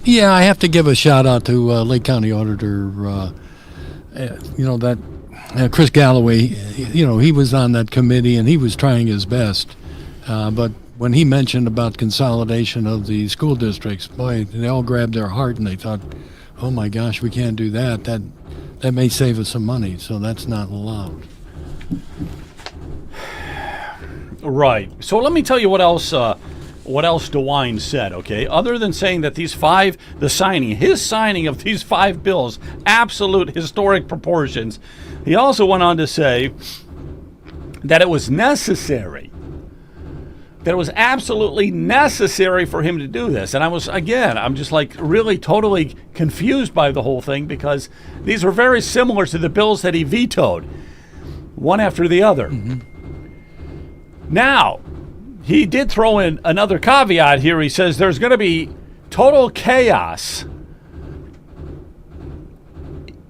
Yeah, I have to give a shout out to Lake County Auditor. That Chris Galloway. He was on that committee and he was trying his best. But when he mentioned about consolidation of the school districts, boy, they all grabbed their heart and they thought, "Oh my gosh, we can't do that. That may save us some money." So that's not allowed. Right. So let me tell you what else. What else DeWine said? Okay. Other than saying that his signing of these 5 bills, absolute historic proportions. He also went on to say that it was necessary. That it was absolutely necessary for him to do this. And I'm just like really totally confused by the whole thing because these are very similar to the bills that he vetoed, one after the other. Mm-hmm. Now, he did throw in another caveat here. He says there's going to be total chaos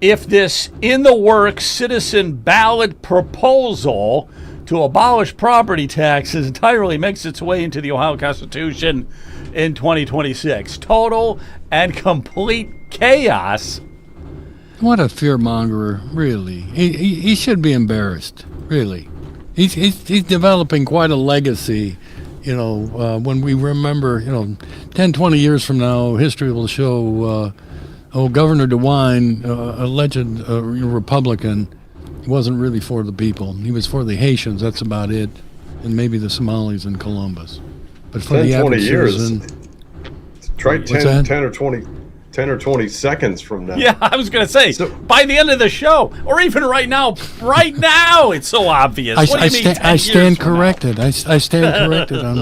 if this in the works citizen ballot proposal to abolish property taxes entirely makes its way into the Ohio Constitution in 2026. Total and complete chaos. What a fearmonger, really. He should be embarrassed, really. He's developing quite a legacy. When we remember, 10, 20 years from now, history will show, Governor DeWine, alleged Republican, wasn't really for the people. He was for the Haitians, that's about it, and maybe the Somalis in Columbus. But for 10, the 20 average years. citizen... Try 10 or 20 seconds from now. Yeah, I was going to say, by the end of the show, or even right now, it's so obvious. What do you mean 10 I stand years from now? corrected. I stand corrected on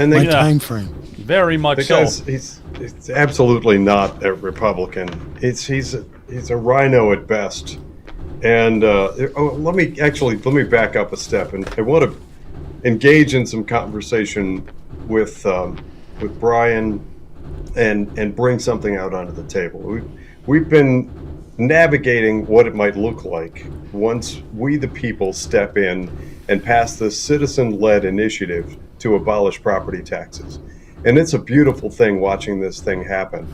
my time frame. Very much The so. guy's he's absolutely not a Republican. He's a rhino at best. And let me back up a step, and I want to engage in some conversation with Brian and bring something out onto the table. We've been navigating what it might look like once we, the people, step in and pass this citizen-led initiative to abolish property taxes. And it's a beautiful thing watching this thing happen.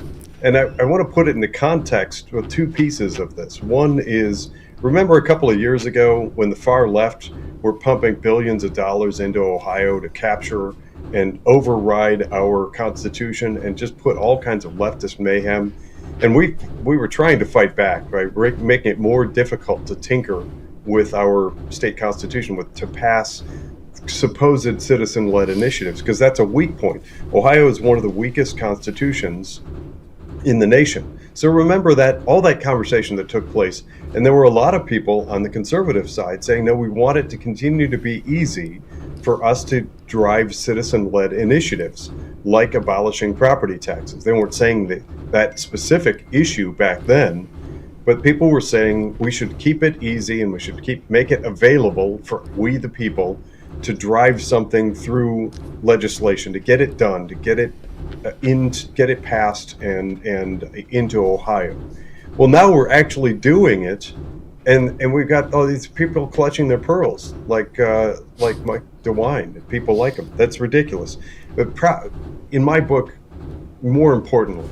And I want to put it in the context with two pieces of this. One is, remember a couple of years ago when the far left were pumping billions of dollars into Ohio to capture and override our Constitution and just put all kinds of leftist mayhem? And we were trying to fight back, right? Making it more difficult to tinker with our state constitution, to pass supposed citizen-led initiatives, because that's a weak point. Ohio is one of the weakest constitutions in the nation. So remember that all that conversation that took place, and there were a lot of people on the conservative side saying, no, we want it to continue to be easy for us to drive citizen-led initiatives like abolishing property taxes. They weren't saying that specific issue back then, but people were saying we should keep it easy and we should make it available for we the people to drive something through legislation, to get it done, to get it passed and into Ohio. Well, now we're actually doing it, and we've got all these people clutching their pearls, like Mike DeWine. People like him. That's ridiculous. But in my book, more importantly,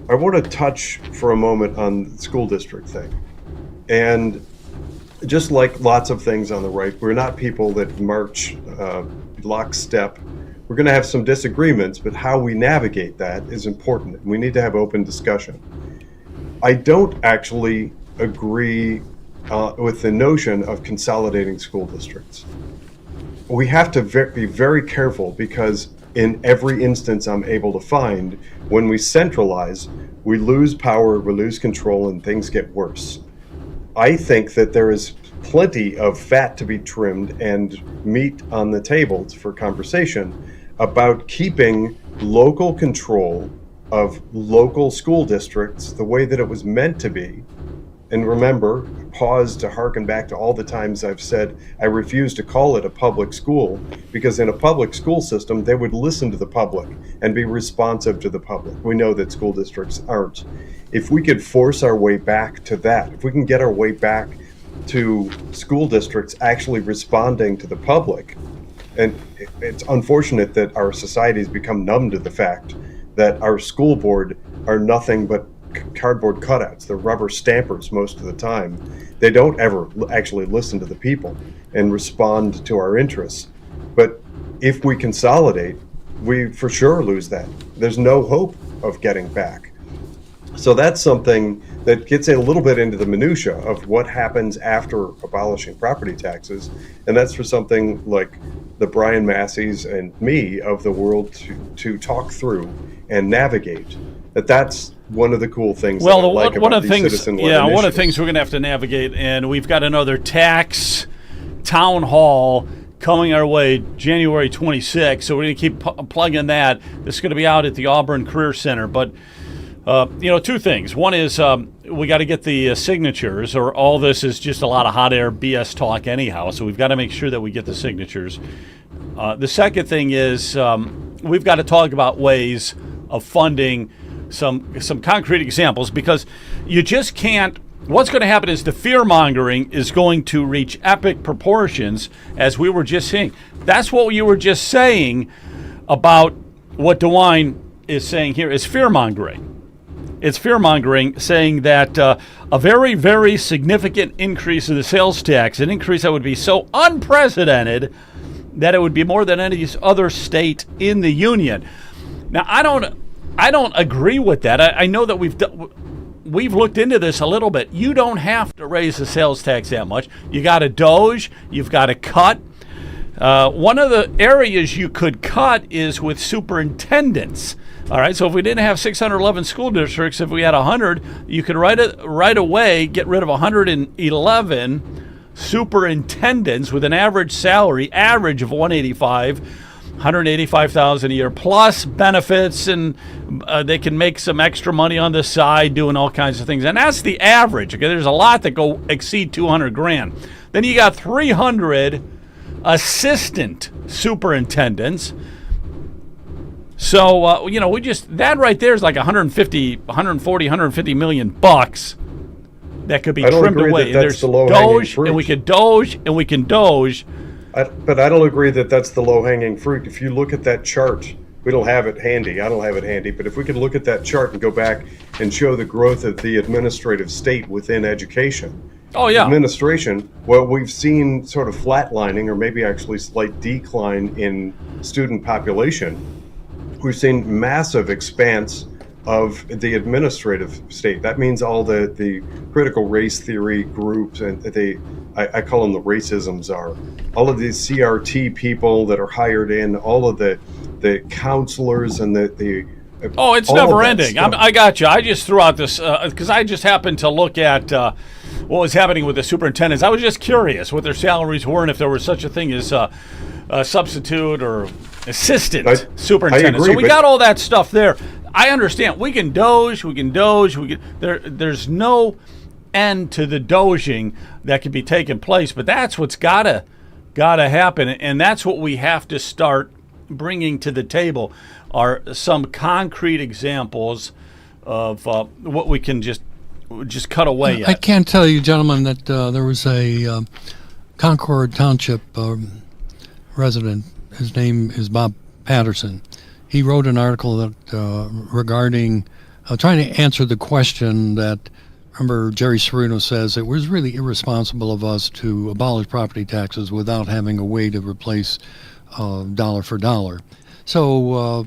I want to touch for a moment on the school district thing. And just like lots of things on the right, we're not people that march lockstep. We're going to have some disagreements, but how we navigate that is important. We need to have open discussion. I don't actually agree with the notion of consolidating school districts. We have to be very careful, because in every instance I'm able to find, when we centralize, we lose power, we lose control, and things get worse. I think that there is plenty of fat to be trimmed and meat on the table for conversation about keeping local control of local school districts the way that it was meant to be. And remember, pause to hearken back to all the times I've said I refuse to call it a public school, because in a public school system, they would listen to the public and be responsive to the public. We know that school districts aren't. If we could force our way back to that, if we can get our way back to school districts actually responding to the public, and it's unfortunate that our society has become numb to the fact that our school board are nothing but cardboard cutouts. They're rubber stampers most of the time. They don't ever actually listen to the people and respond to our interests. But if we consolidate, we for sure lose that. There's no hope of getting back. So that's something that gets a little bit into the minutia of what happens after abolishing property taxes. And that's for something like the Brian Masseys and me of the world to talk through and navigate. That's one of the cool things. Well, that I like one about of the these things, citizen-led one of the initiatives. things we're going to have to navigate, and we've got another tax town hall coming our way January 26th, so we're going to keep plugging that. This is going to be out at the Auburn Career Center. But, two things. One is we got to get the signatures, or all this is just a lot of hot air BS talk anyhow, so we've got to make sure that we get the signatures. The second thing is we've got to talk about ways of funding some concrete examples, because you just can't. What's going to happen is the fear-mongering is going to reach epic proportions, as we were just saying. That's what you were just saying about what DeWine is saying here is fear-mongering. It's fear-mongering, saying that a very, very significant increase in the sales tax, an increase that would be so unprecedented that it would be more than any other state in the union. Now, I don't agree with that. I know that we've looked into this a little bit. You don't have to raise the sales tax that much. You got to doge. You've got to cut. One of the areas you could cut is with superintendents. All right, so if we didn't have 611 school districts, if we had 100, you could right away get rid of 111 superintendents with an average salary of $185,000 a year, plus benefits, and they can make some extra money on the side doing all kinds of things. And that's the average. Okay, there's a lot that go exceed $200,000. Then you got 300 assistant superintendents. So we just, that right there is like 150 million bucks that could be trimmed away. That's the Doge, and we can Doge, and we can Doge. But I don't agree that that's the low-hanging fruit. If you look at that chart, we don't have it handy. I don't have it handy. But if we could look at that chart and go back and show the growth of the administrative state within education. Oh, yeah. Administration, well, we've seen sort of flatlining or maybe actually slight decline in student population. We've seen massive expanse of the administrative state. That means all the critical race theory groups, and I call them the racism czar. All of these CRT people that are hired in, all of the counselors and the oh, it's never ending. I got you. I just threw out this because I just happened to look at what was happening with the superintendents. I was just curious what their salaries were and if there was such a thing as substitute or assistant superintendent. I agree, so we got all that stuff there. I understand. We can doge. There's no end to the doging that can be taking place, but that's what's gotta happen, and that's what we have to start bringing to the table are some concrete examples of what we can just cut away at. I can't tell you, gentlemen, that there was a Concord Township resident. His name is Bob Patterson. He wrote an article that regarding trying to answer the question that, remember, Jerry Serino says it was really irresponsible of us to abolish property taxes without having a way to replace dollar for dollar. So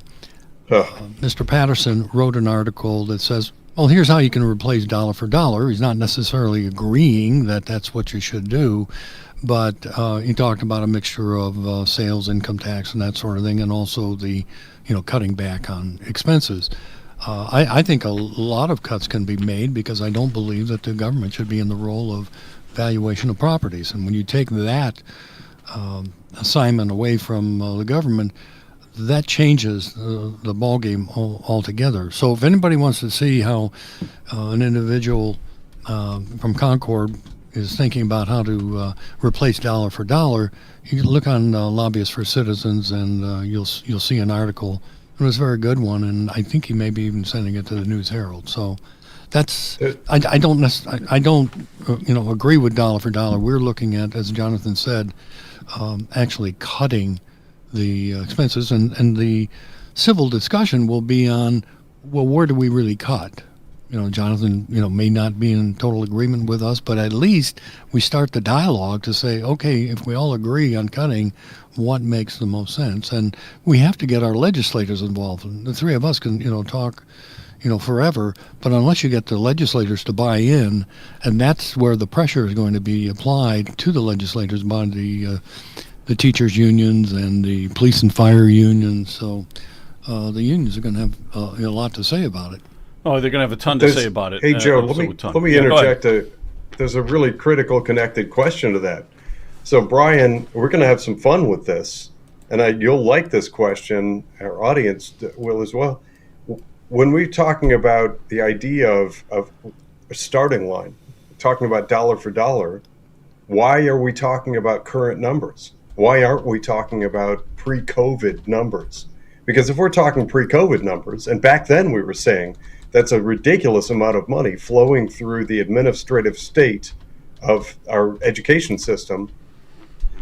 Mr. Patterson wrote an article that says, well, here's how you can replace dollar for dollar. He's not necessarily agreeing that that's what you should do, but he talked about a mixture of sales, income tax, and that sort of thing, and also the, cutting back on expenses. I think a lot of cuts can be made because I don't believe that the government should be in the role of valuation of properties. And when you take that assignment away from the government, that changes the ballgame altogether. So if anybody wants to see how an individual from Concord is thinking about how to replace dollar for dollar, you can look on Lobbyists for Citizens, and you'll see an article. It was a very good one, and I think he may be even sending it to the News Herald. So that's I don't agree with dollar for dollar. We're looking at, as Jonathan said, actually cutting the expenses, and the civil discussion will be on, well, where do we really cut? Jonathan, may not be in total agreement with us, but at least we start the dialogue to say, okay, if we all agree on cutting, what makes the most sense? And we have to get our legislators involved. And the three of us can, talk, forever, but unless you get the legislators to buy in, and that's where the pressure is going to be applied to the legislators by the teachers' unions and the police and fire unions. So the unions are going to have a lot to say about it. Oh, they're going to have a ton to say about it. Hey, Joe, let me interject. There's a really critical connected question to that. So, Brian, we're going to have some fun with this, and you'll like this question. Our audience will as well. When we're talking about the idea of a starting line, talking about dollar for dollar, why are we talking about current numbers? Why aren't we talking about pre-COVID numbers? Because if we're talking pre-COVID numbers, and back then we were saying that's a ridiculous amount of money flowing through the administrative state of our education system,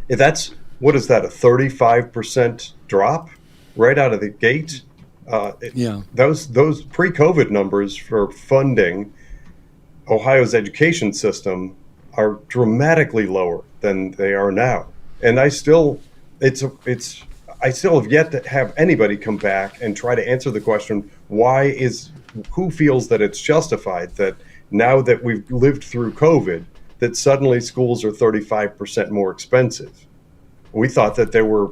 if that's, what is that, a 35% drop right out of the gate? Those pre-COVID numbers for funding Ohio's education system are dramatically lower than they are now. And I still have yet to have anybody come back and try to answer the question, who feels that it's justified that now that we've lived through COVID, that suddenly schools are 35% more expensive? We thought that they were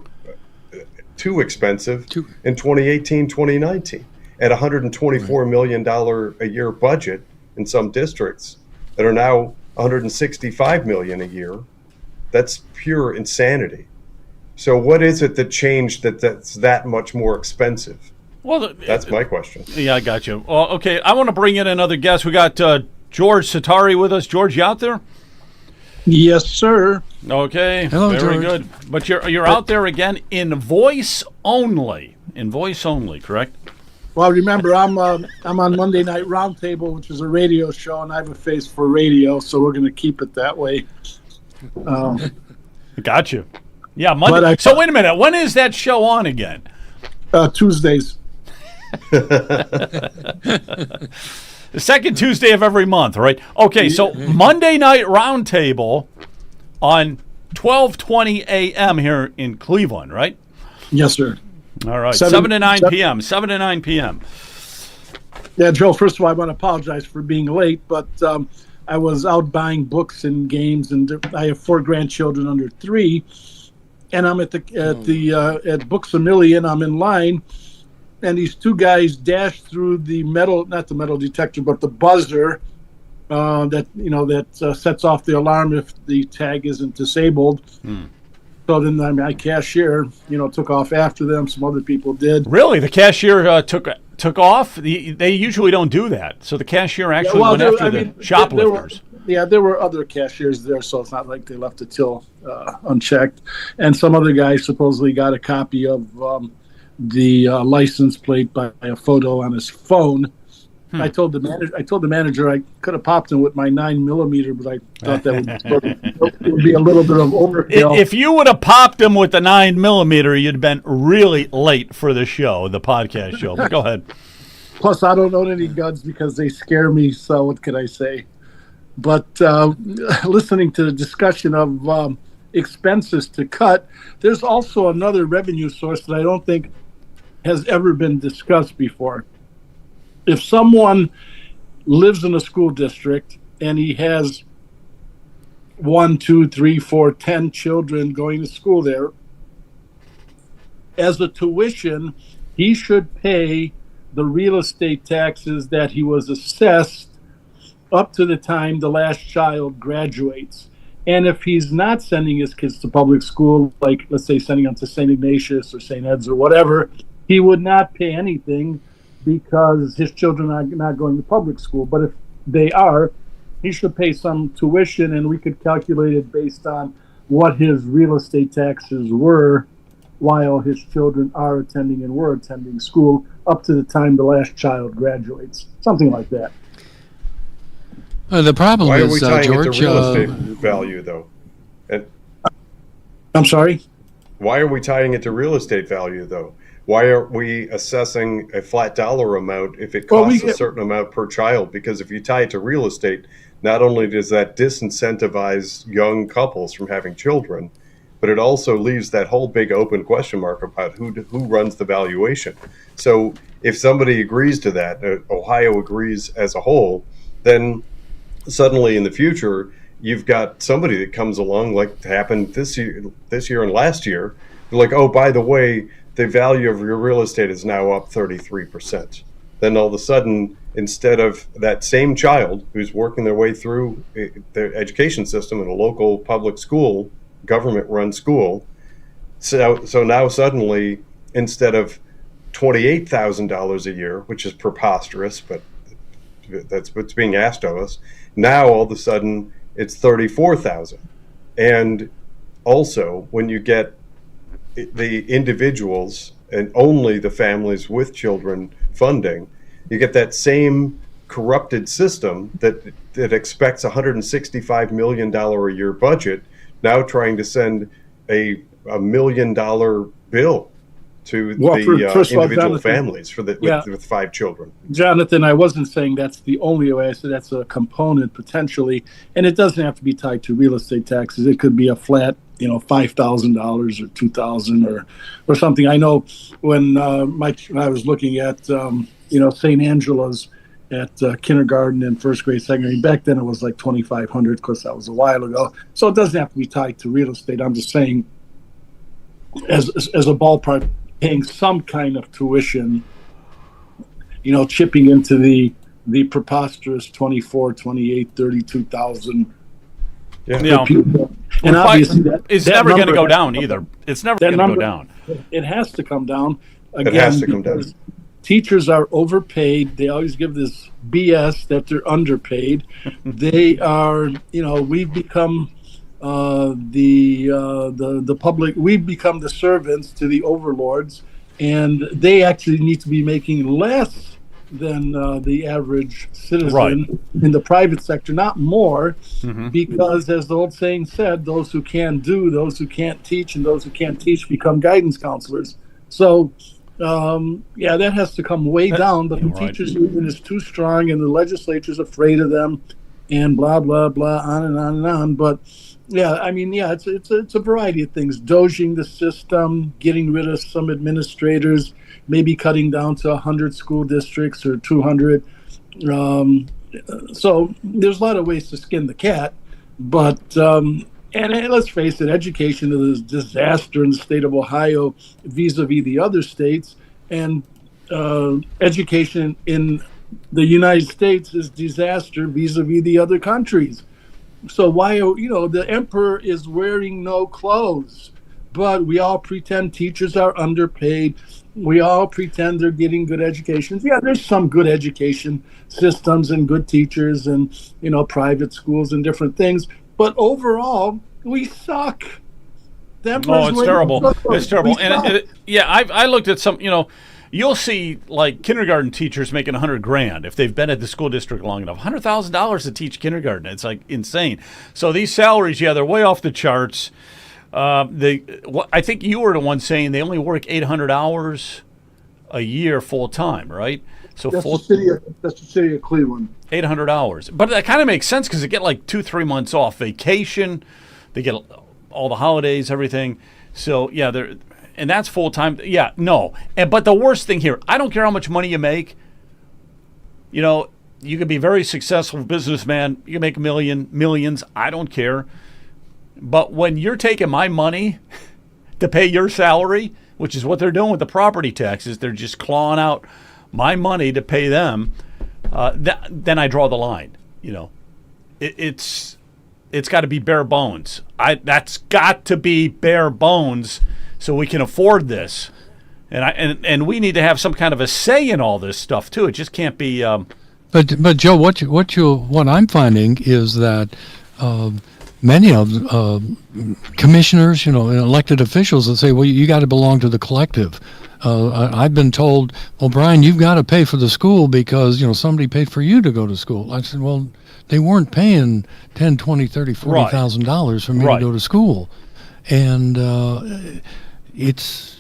too expensive in 2018, 2019 at $124 million a year budget in some districts that are now $165 million a year. That's pure insanity. So what is it that changed that's that much more expensive? Well, that's my question. Yeah, I got you. Well, okay, I want to bring in another guest. We got George Satari with us. George, you out there? Yes, sir. Okay. Hello, very George. good. But you're out there again in voice only. In voice only, correct? Well, remember, I'm on Monday Night Roundtable, which is a radio show, and I have a face for radio, so we're going to keep it that way. Got you. Yeah, Monday. So wait a minute. When is that show on again? Tuesdays. The second Tuesday of every month, right? Okay, so Monday Night Roundtable on 12:20 a.m. here in Cleveland, right? Yes, sir. All right, 7 to 9 p.m. 7 to 9 p.m. Yeah, Joe, first of all, I want to apologize for being late, but I was out buying books and games, and I have 4 grandchildren under 3, and I'm at Books A Million. I'm in line, and these 2 guys dash through the not the metal detector, but the buzzer that sets off the alarm if the tag isn't disabled. So then my cashier, took off after them. Some other people did. Really, the cashier took off. They usually don't do that. So the cashier actually went after the shoplifters. There were other cashiers there, so it's not like they left the till unchecked. And some other guy supposedly got a copy of the license plate by a photo on his phone. I told the manager I could have popped him with my 9mm, but I thought that would be a little bit of overkill. If you would have popped him with the 9mm, you'd have been really late for the show, the podcast show. But go ahead. Plus, I don't own any guns because they scare me. So what could I say? But listening to the discussion of expenses to cut, there's also another revenue source that I don't think has ever been discussed before. If someone lives in a school district and he has 1, 2, 3, 4, 10 children going to school there, as a tuition, he should pay the real estate taxes that he was assessed up to the time the last child graduates. And if he's not sending his kids to public school, like let's say sending them to St. Ignatius or St. Ed's or whatever, he would not pay anything because his children are not going to public school. But if they are, he should pay some tuition, and we could calculate it based on what his real estate taxes were while his children are attending and were attending school up to the time the last child graduates. Something like that. The problem Why is, are we tying George, it to real estate value, though? I'm sorry? Why are we tying it to real estate value, though? Why aren't we assessing a flat dollar amount if it Well, costs a certain amount per child? Because if you tie it to real estate, not only does that disincentivize young couples from having children, but it also leaves that whole big open question mark about who runs the valuation. So if somebody agrees to that, Ohio agrees as a whole, then suddenly in the future, you've got somebody that comes along, like happened this year and last year. They're like, oh, by the way, the value of your real estate is now up 33%. Then all of a sudden, instead of that same child who's working their way through the education system in a local public school, government-run school, so now suddenly, instead of $28,000 a year, which is preposterous, but that's what's being asked of us, now all of a sudden it's 34,000. And also, when you get the individuals and only the families with children funding, you get that same corrupted system that expects $165 million a year budget, now trying to send a $1 million bill to individual families with 5 children. Jonathan, I wasn't saying that's the only way. I said that's a component potentially, and it doesn't have to be tied to real estate taxes. It could be a flat, $5,000 or $2,000 or something. I know when I was looking at St. Angela's at kindergarten and first grade, second grade. Back then it was like $2,500. Of course, that was a while ago. So it doesn't have to be tied to real estate. I'm just saying, as a ballpark, paying some kind of tuition, chipping into the preposterous 24, 28, 32,000. Yeah. People. And obviously, it's never going to go down either. It's never going to go down. It has to come down. Again, it has to come down. Teachers are overpaid. They always give this BS that they're underpaid. They are, we've become the public. We've become the servants to the overlords, and they actually need to be making less than the average citizen in the private sector, not more, because as the old saying said, those who can do, those who can't teach, and those who can't teach become guidance counselors. So, that has to come way down, but the teachers' union is too strong, and the legislature's afraid of them, and blah, blah, blah, on and on and on. But, it's a variety of things. Doging the system, getting rid of some administrators, maybe cutting down to 100 school districts or 200. So there's a lot of ways to skin the cat. But, and let's face it, education is a disaster in the state of Ohio vis-a-vis the other states. And education in the United States is disaster vis-a-vis the other countries. So why, the emperor is wearing no clothes, but we all pretend teachers are underpaid. We all pretend they're getting good educations. Yeah, there's some good education systems and good teachers and, private schools and different things. But overall, we suck. It's terrible. It's terrible. And I looked at some, you'll see like kindergarten teachers making $100,000 if they've been at the school district long enough. $100,000 to teach kindergarten. It's like insane. So these salaries, they're way off the charts. I think you were the one saying they only work 800 hours a year full time, right? So that's the city of Cleveland. 800 hours. But that kind of makes sense because they get like 2-3 months off vacation. They get all the holidays, everything. So and that's full time. Yeah, no. But the worst thing here, I don't care how much money you make. You could be a very successful businessman. You can make millions. I don't care. But when you're taking my money to pay your salary, which is what they're doing with the property taxes, they're just clawing out my money to pay them. Then I draw the line. It's got to be bare bones. That's got to be bare bones, so we can afford this. And we need to have some kind of a say in all this stuff too. It just can't be. But Joe, what I'm finding is that many of commissioners, and elected officials that say, well, you got to belong to the collective. I've been told, well, Brian, you've got to pay for the school because, somebody paid for you to go to school. I said, well, they weren't paying $10, $20, $30, $40,000 for me to go to school. And it's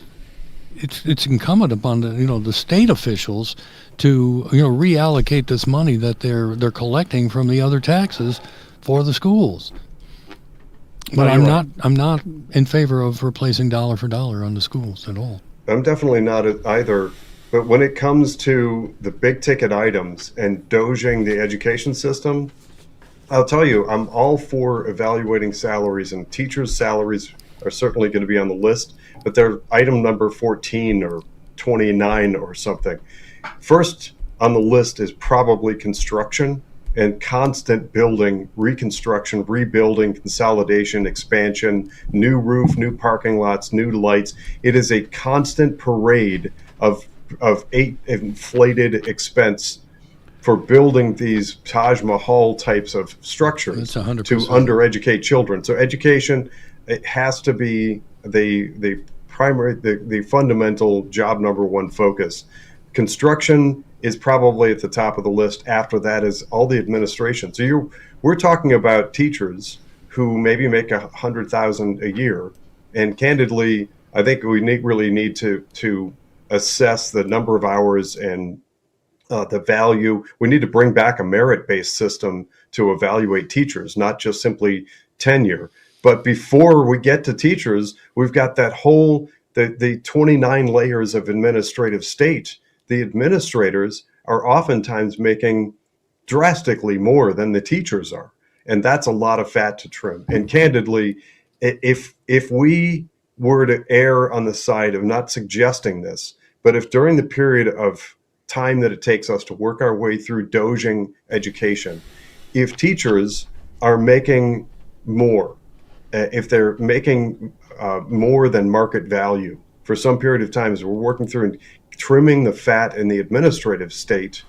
it's incumbent upon the state officials to reallocate this money that they're collecting from the other taxes for the schools. But I'm not in favor of replacing dollar for dollar on the schools at all. I'm definitely not either. But when it comes to the big ticket items and doging the education system, I'll tell you, I'm all for evaluating salaries, and teachers' salaries are certainly going to be on the list, but they're item number 14 or 29 or something. First on the list is probably construction and constant building, reconstruction, rebuilding, consolidation, expansion, new roof, new parking lots, new lights. It is a constant parade of inflated expense for building these Taj Mahal types of structures to undereducate children. So education, it has to be the primary, the fundamental job number one focus. Construction is probably at the top of the list. After that is all the administration. So we're talking about teachers who maybe make $100,000 a year, and candidly, I think we really need to assess the number of hours and the value. We need to bring back a merit-based system to evaluate teachers, not just simply tenure. But before we get to teachers, we've got that whole, the 29 layers of administrative state. The administrators are oftentimes making drastically more than the teachers are. And that's a lot of fat to trim. And candidly, if we were to err on the side of not suggesting this, but if during the period of time that it takes us to work our way through doging education, if teachers are making more, if they're making more than market value for some period of time as we're working through and trimming the fat in the administrative state,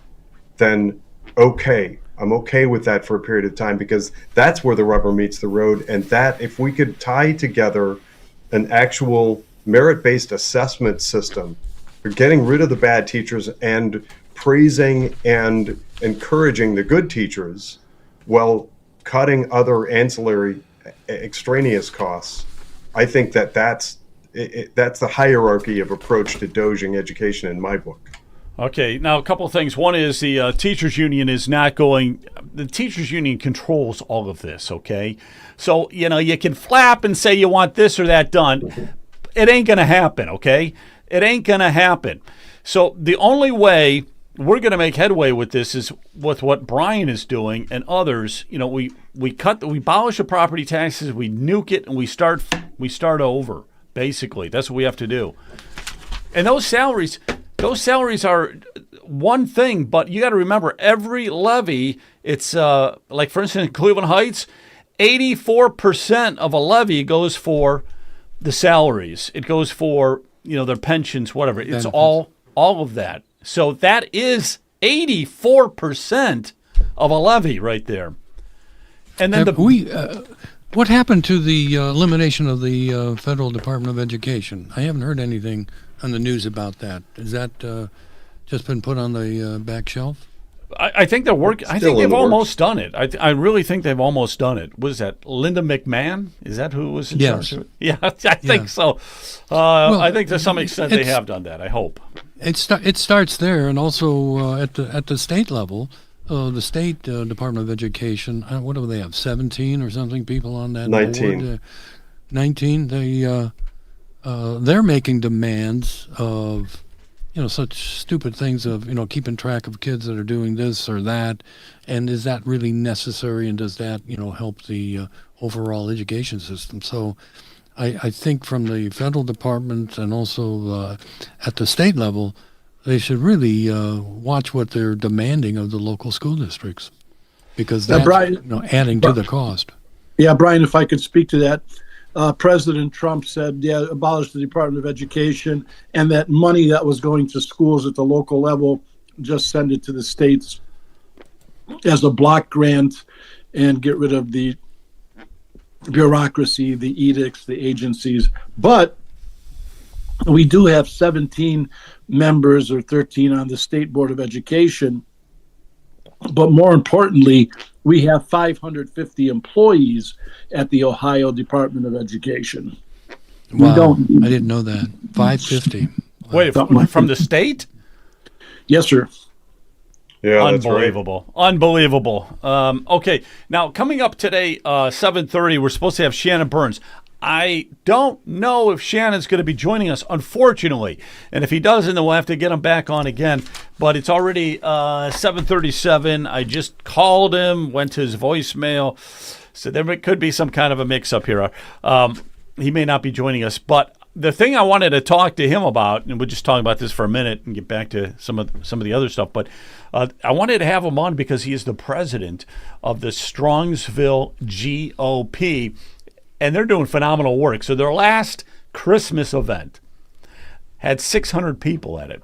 then okay, I'm okay with that for a period of time, because that's where the rubber meets the road. And that if we could tie together an actual merit-based assessment system for getting rid of the bad teachers and praising and encouraging the good teachers while cutting other ancillary extraneous costs, I think that's the hierarchy of approach to doging education in my book. Okay, now a couple of things. One is the teachers union is not going. The teachers union controls all of this. Okay, so you can flap and say you want this or that done. It ain't going to happen. Okay, it ain't going to happen. So the only way we're going to make headway with this is with what Brian is doing and others. We abolish the property taxes, we nuke it, and we start over. Basically, that's what we have to do. And those salaries are one thing, but you got to remember every levy. It's like, for instance, in Cleveland Heights, 84% of a levy goes for the salaries. It goes for their pensions, whatever. It's all of that. So that is 84% of a levy right there. And then what happened to the elimination of the Federal Department of Education? I haven't heard anything on the news about that. Is that just been put on the back shelf? I think they're working. I think they've almost done it. I really think they've almost done it. Was that Linda McMahon? Is that who was in charge of it? Yeah, I think so. I think to some extent they have done that. I hope. It starts there, and also at the state level. The State Department of Education, what do they have, 17 or something people on that 19. board? 19. They're making demands of, such stupid things of, keeping track of kids that are doing this or that. And is that really necessary? And does that, help the overall education system? So I think from the federal department and also at the state level, they should really watch what they're demanding of the local school districts, because that's adding to the cost. Yeah, Brian, if I could speak to that. President Trump said, abolish the Department of Education, and that money that was going to schools at the local level, just send it to the states as a block grant and get rid of the bureaucracy, the edicts, the agencies. But we do have 17 members or 13 on the State Board of Education. But more importantly, we have 550 employees at the Ohio Department of Education. Wow, I didn't know that. 550. Wait, Something like from that. the state? Yes, sir. Yeah, that's right. Unbelievable. Unbelievable. Okay, now coming up today, 7:30, we're supposed to have Shannon Burns. I don't know if Shannon's going to be joining us, unfortunately. And if he doesn't, then we'll have to get him back on again. But it's already 7:37. I just called him, went to his voicemail. So there could be some kind of a mix-up here. He may not be joining us. But the thing I wanted to talk to him about, and we'll just talk about this for a minute and get back to some of the other stuff, but I wanted to have him on because he is the president of the Strongsville GOP, and they're doing phenomenal work. So their last Christmas event had 600 people at it.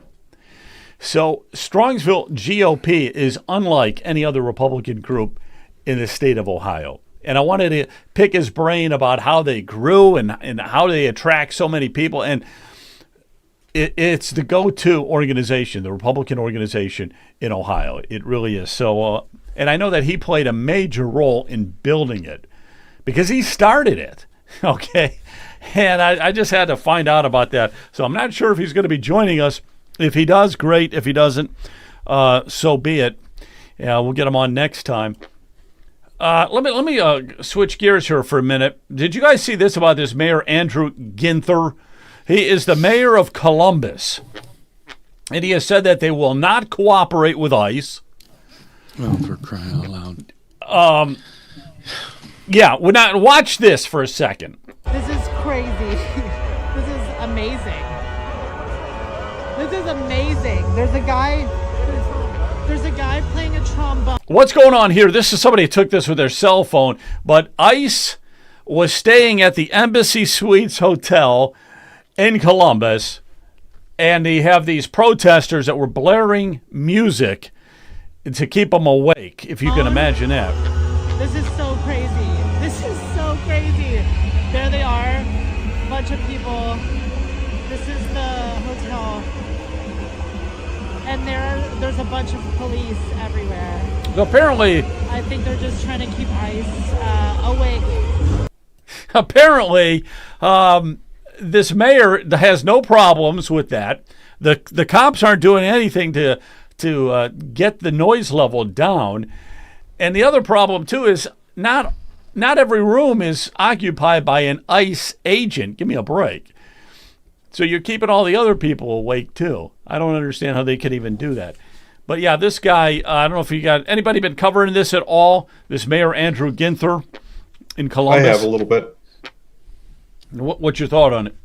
So Strongsville GOP is unlike any other Republican group in the state of Ohio. And I wanted to pick his brain about how they grew and how they attract so many people. And it's the go-to organization, the Republican organization in Ohio. It really is. So, and I know that he played a major role in building it because he started it. Okay. And I just had to find out about that. So I'm not sure if he's going to be joining us. If he does, great. If he doesn't, so be it. Yeah, we'll get him on next time. Let me switch gears here for a minute. Did you guys see this about this Mayor Andrew Ginther? He is the mayor of Columbus, and he has said that they will not cooperate with ICE. Oh, for crying out loud. Yeah, we're not. Watch this for a second. This is crazy. This is amazing. This is amazing. There's a guy playing a trombone. What's going on here? This is somebody who took this with their cell phone, but ICE was staying at the Embassy Suites Hotel in Columbus, and they have these protesters that were blaring music to keep them awake, if you can imagine that. This is so crazy. This is so crazy. There they are, a bunch of people. This is the hotel. And there's a bunch of police everywhere. Apparently, I think they're just trying to keep ICE awake. apparently, this mayor has no problems with that. The cops aren't doing anything to get the noise level down. And the other problem too is not every room is occupied by an ICE agent. Give me a break. So you're keeping all the other people awake too. I don't understand how they could even do that. But yeah, this guy, I don't know if you got anybody been covering this at all. This Mayor Andrew Ginther in Columbus. I have a little bit. What's your thought on it?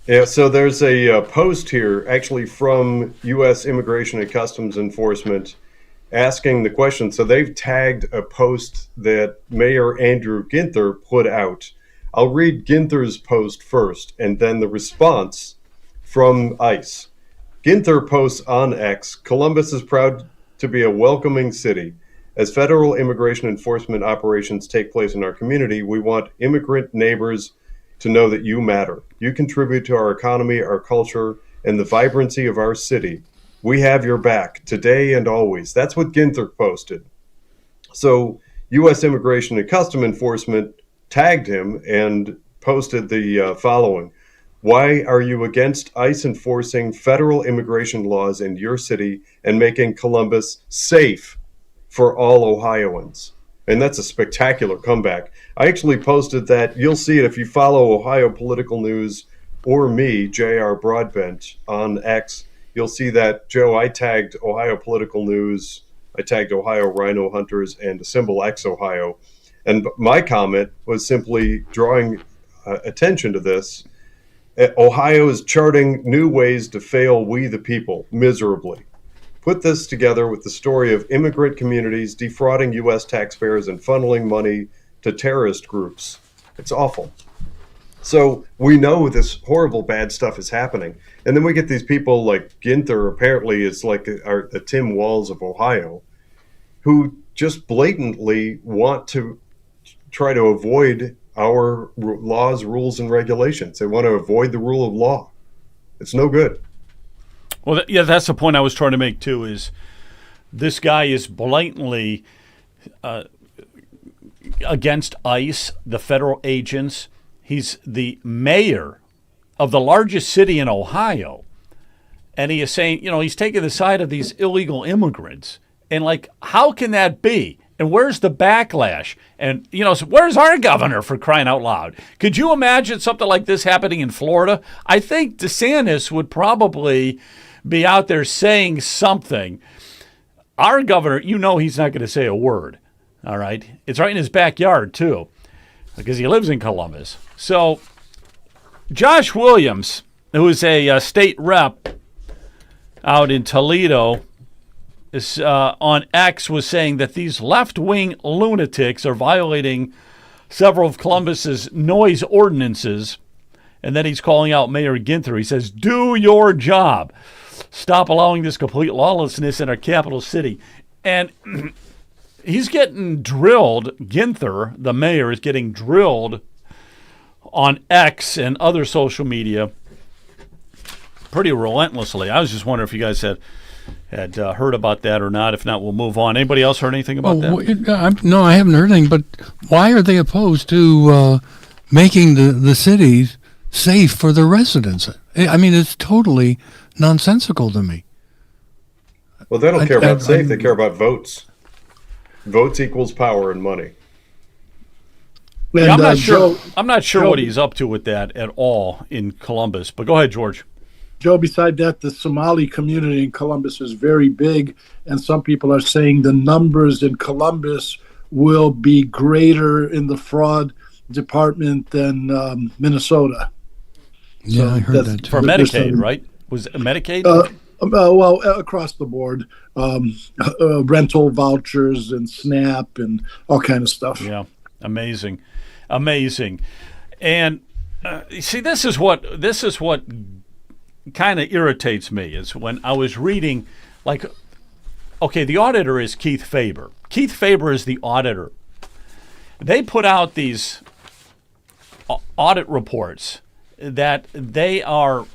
Yeah, so there's a post here actually from U.S. Immigration and Customs Enforcement asking the question. So they've tagged a post that Mayor Andrew Ginther put out. I'll read Ginther's post first and then the response from ICE. Ginther posts on X, Columbus is proud to be a welcoming city. As federal immigration enforcement operations take place in our community, we want immigrant neighbors to know that you matter. You contribute to our economy, our culture, and the vibrancy of our city. We have your back today and always. That's what Ginther posted. So U.S. Immigration and Customs Enforcement tagged him and posted the following. Why are you against ICE enforcing federal immigration laws in your city and making Columbus safe for all Ohioans? And that's a spectacular comeback. I actually posted that. You'll see it if you follow Ohio Political News or me, J.R. Broadbent, on X. You'll see that, Joe, I tagged Ohio Political News, I tagged Ohio Rhino Hunters, and Symbol X Ohio. And my comment was simply drawing attention to this. Ohio is charting new ways to fail we the people miserably. Put this together with the story of immigrant communities defrauding U.S. taxpayers and funneling money to terrorist groups. It's awful. So we know this horrible bad stuff is happening. And then we get these people like Ginther, apparently is like the Tim Walz of Ohio, who just blatantly want to try to avoid our laws, rules, and regulations. They want to avoid the rule of law. It's no good. Well, yeah, that's the point I was trying to make too. Is this guy is blatantly against ICE, the federal agents. He's the mayor of the largest city in Ohio, and he is saying, he's taking the side of these illegal immigrants. And like, how can that be? And where's the backlash? And, so where's our governor, for crying out loud? Could you imagine something like this happening in Florida? I think DeSantis would probably be out there saying something. Our governor, he's not going to say a word. All right. It's right in his backyard, too, because he lives in Columbus. So Josh Williams, who is a state rep out in Toledo, is, on X, was saying that these left-wing lunatics are violating several of Columbus's noise ordinances. And then he's calling out Mayor Ginther. He says, do your job. Stop allowing this complete lawlessness in our capital city. And he's getting drilled. Ginther, the mayor, is getting drilled on X and other social media pretty relentlessly. I was just wondering if you guys had heard about that or not. If not, we'll move on. Anybody else heard anything about that? No, I haven't heard anything. But why are they opposed to making the cities safe for the residents? I mean, it's totally nonsensical to me. Well, they don't care about safe. They care about votes. Votes equals power and money. Yeah, I'm not sure. I'm not sure what he's up to with that at all in Columbus. But go ahead, George. Joe, beside that, the Somali community in Columbus is very big, and some people are saying the numbers in Columbus will be greater in the fraud department than Minnesota. Yeah, so I heard that too. For Medicaid, right? Was it Medicaid? Well, across the board, rental vouchers and SNAP and all kind of stuff. Yeah, amazing. And see, this is what kind of irritates me is when I was reading, like, okay, the auditor is Keith Faber. Keith Faber is the auditor. They put out these audit reports that they are,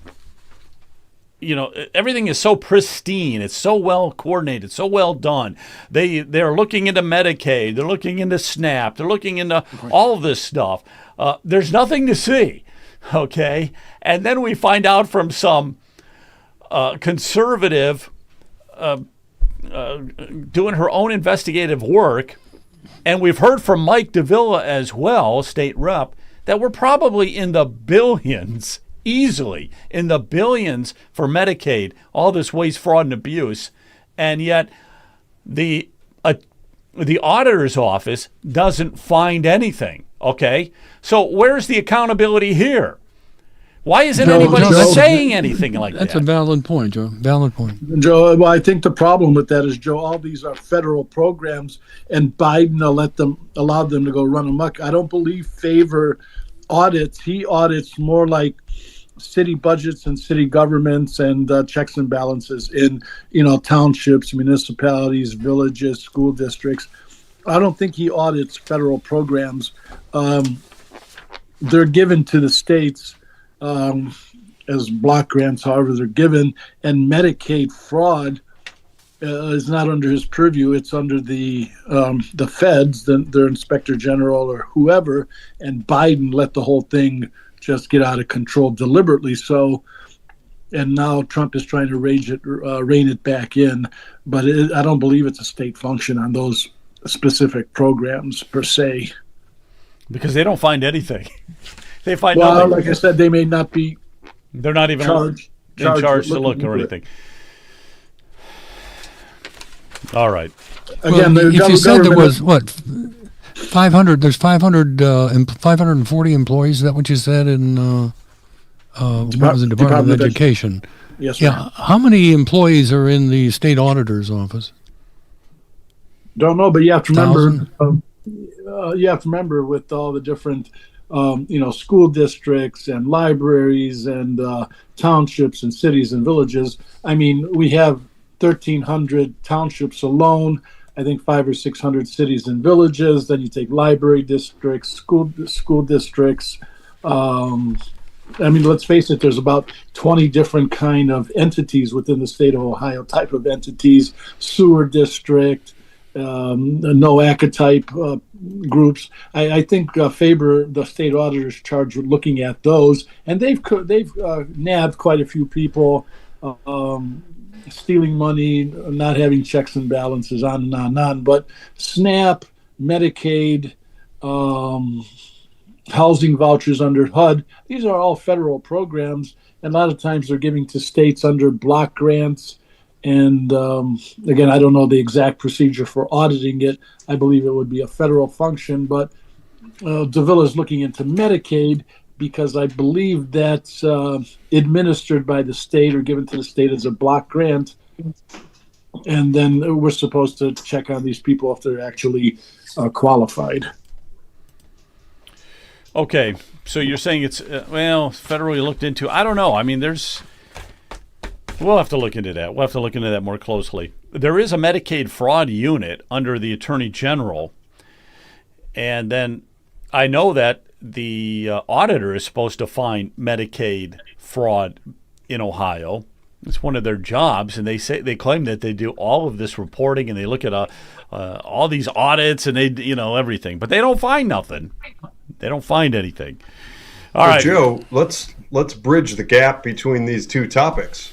everything is so pristine. It's so well coordinated, so well done. They're looking into Medicaid. They're looking into SNAP. They're looking into all of this stuff. There's nothing to see, okay? And then we find out from some conservative doing her own investigative work, and we've heard from Mike Davila as well, state rep, that we're probably in the billions, easily in the billions for Medicaid, all this waste, fraud, and abuse. And yet the auditor's office doesn't find anything, okay? So where's the accountability here? Why isn't anybody saying anything like that? That's a valid point, Joe. Valid point. Joe, well, I think the problem with that is, Joe, all these are federal programs, and Biden allowed them to go run amok. I don't believe Favor audits. He audits more like city budgets and city governments and checks and balances in, townships, municipalities, villages, school districts. I don't think he audits federal programs. They're given to the states as block grants, however they're given, and Medicaid fraud is not under his purview. It's under the feds, their inspector general or whoever, and Biden let the whole thing just get out of control deliberately. So, and now Trump is trying to rein it back in, but I don't believe it's a state function on those specific programs per se. Because they don't find anything. They find nothing. Like I said, they may not be. They're not even charged to look or anything. All right. Again, if you said there was 500, there's 540 employees. Is that what you said in what was the Department of Education? Yes, sir. Yeah. How many employees are in the state auditor's office? Don't know, but you have to remember. You have to remember with all the different. School districts and libraries and townships and cities and villages. I mean, we have 1,300 townships alone. I think 500 or 600 cities and villages. Then you take library districts, school districts. Let's face it. There's about 20 different kind of entities within the state of Ohio. Type of entities, sewer district. NOACA type groups. I think Faber, the state auditor, is charged with looking at those, and they've nabbed quite a few people stealing money, not having checks and balances, on and on and on. But SNAP, Medicaid, um, housing vouchers under HUD, these are all federal programs. And a lot of times they're giving to states under block grants. And again, I don't know the exact procedure for auditing it. I believe it would be a federal function, but DeVille is looking into Medicaid because I believe that's administered by the state or given to the state as a block grant. And then we're supposed to check on these people if they're actually qualified. Okay, so you're saying it's federally looked into. I don't know. I mean, we'll have to look into that. We'll have to look into that more closely. There is a Medicaid fraud unit under the Attorney General, and then I know that the auditor is supposed to find Medicaid fraud in Ohio. It's one of their jobs, and they claim that they do all of this reporting and they look at all these audits and they everything, but they don't find nothing. They don't find anything. All right, Joe, let's bridge the gap between these two topics.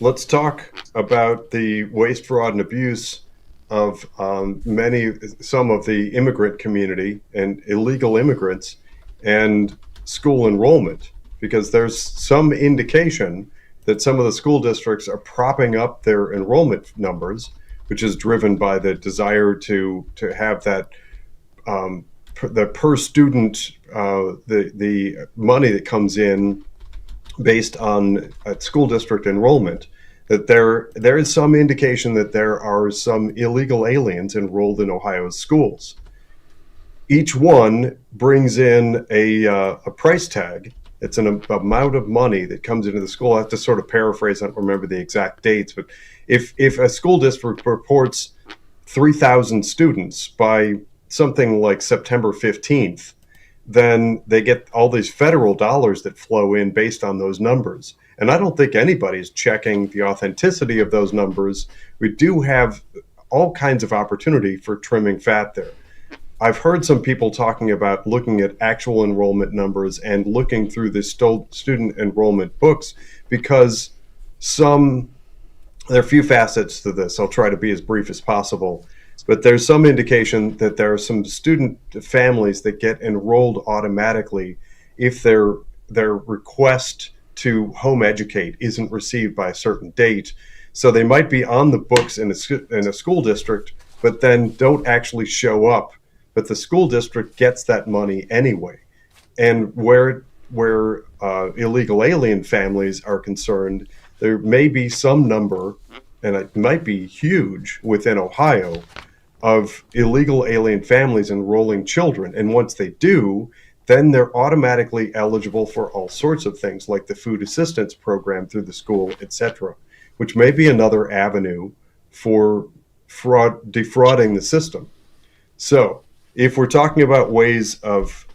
Let's talk about the waste, fraud, and abuse of some of the immigrant community and illegal immigrants and school enrollment, because there's some indication that some of the school districts are propping up their enrollment numbers, which is driven by the desire to have that the per student the money that comes in based on school district enrollment. That there is some indication that there are some illegal aliens enrolled in Ohio's schools. Each one brings in a price tag. It's an amount of money that comes into the school. I have to sort of paraphrase. I don't remember the exact dates, but if a school district reports 3,000 students by something like September 15th, then they get all these federal dollars that flow in based on those numbers. And I don't think anybody's checking the authenticity of those numbers. We do have all kinds of opportunity for trimming fat there. I've heard some people talking about looking at actual enrollment numbers and looking through the student enrollment books, because there are a few facets to this. I'll try to be as brief as possible. But there's some indication that there are some student families that get enrolled automatically if their request to home educate isn't received by a certain date. So they might be on the books in a school district, but then don't actually show up. But the school district gets that money anyway. And where illegal alien families are concerned, there may be some number, and it might be huge within Ohio, of illegal alien families enrolling children. And once they do, then they're automatically eligible for all sorts of things like the food assistance program through the school, etc., which may be another avenue for defrauding the system. So if we're talking about ways of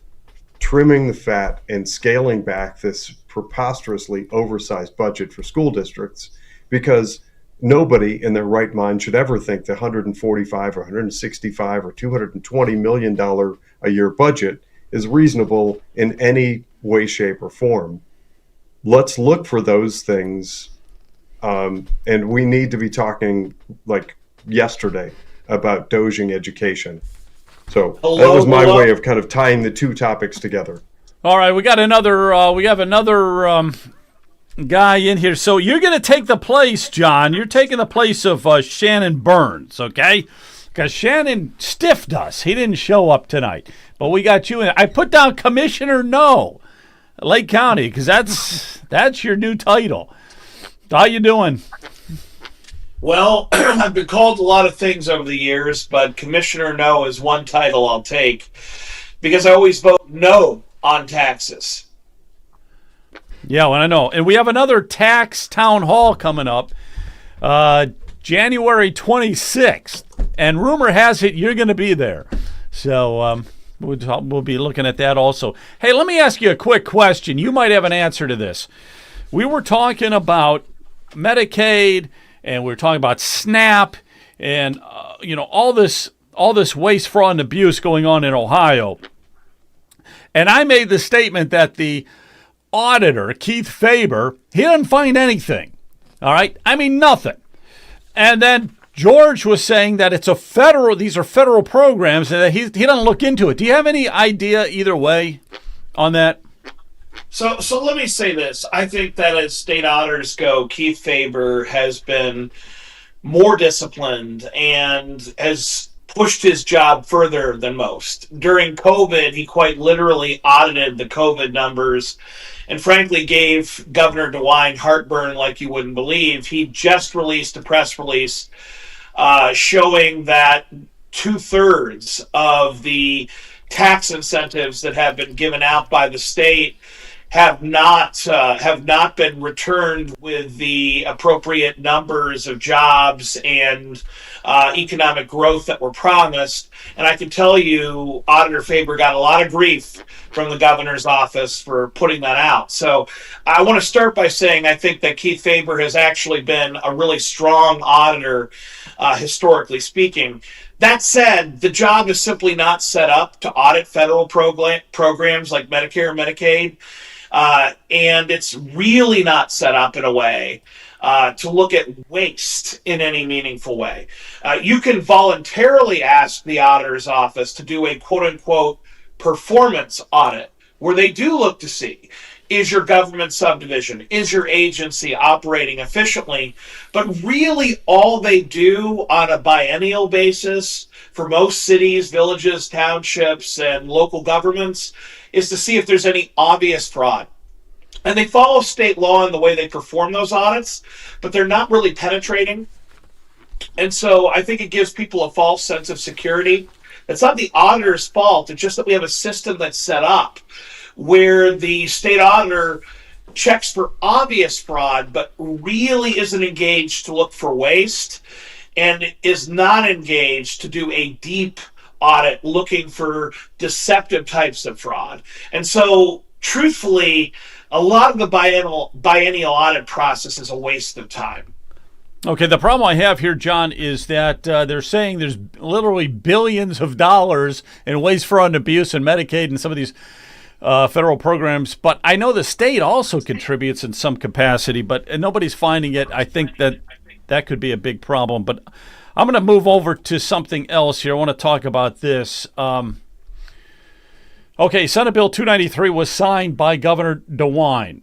trimming the fat and scaling back this preposterously oversized budget for school districts, because nobody in their right mind should ever think the $145 or $165 or $220 million a year budget is reasonable in any way, shape, or form. Let's look for those things. And we need to be talking like yesterday about doging education. So that was my way of kind of tying the two topics together. All right, we have another guy in here. So you're going to take the place, John. You're taking the place of Shannon Burns, okay? Because Shannon stiffed us. He didn't show up tonight. But we got you in. I put down Commissioner No, Lake County, because that's your new title. How you doing? Well, I've been called a lot of things over the years, but Commissioner No is one title I'll take because I always vote no on taxes. Yeah, well, I know. And we have another tax town hall coming up January 26th. And rumor has it you're going to be there. So we'll be looking at that also. Hey, let me ask you a quick question. You might have an answer to this. We were talking about Medicaid, and we were talking about SNAP, and all this waste, fraud, and abuse going on in Ohio. And I made the statement that the auditor, Keith Faber, he doesn't find anything. All right? I mean, nothing. And then George was saying that these are federal programs and that he doesn't look into it. Do you have any idea either way on that? So let me say this. I think that as state auditors go, Keith Faber has been more disciplined and has pushed his job further than most. During COVID, he quite literally audited the COVID numbers and frankly gave Governor DeWine heartburn like you wouldn't believe. He just released a press release showing that 2/3 of the tax incentives that have been given out by the state have not been returned with the appropriate numbers of jobs and economic growth that were promised. And I can tell you, Auditor Faber got a lot of grief from the governor's office for putting that out. So I want to start by saying I think that Keith Faber has actually been a really strong auditor, historically speaking. That said, the job is simply not set up to audit federal programs like Medicare and Medicaid. And it's really not set up in a way to look at waste in any meaningful way. You can voluntarily ask the auditor's office to do a quote-unquote performance audit, where they do look to see, is your government subdivision, is your agency operating efficiently? But really all they do on a biennial basis for most cities, villages, townships, and local governments is to see if there's any obvious fraud. And they follow state law in the way they perform those audits, but they're not really penetrating. And so I think it gives people a false sense of security. It's not the auditor's fault. It's just that we have a system that's set up where the state auditor checks for obvious fraud, but really isn't engaged to look for waste and is not engaged to do a deep audit looking for deceptive types of fraud. And so, truthfully, a lot of the biennial audit process is a waste of time. Okay, the problem I have here, John, is that they're saying there's literally billions of dollars in waste, fraud, and abuse in Medicaid and some of these federal programs. But I know the state also contributes in some capacity, but nobody's finding it. I think that could be a big problem. But I'm going to move over to something else here. I want to talk about this. Okay, Senate Bill 293 was signed by Governor DeWine.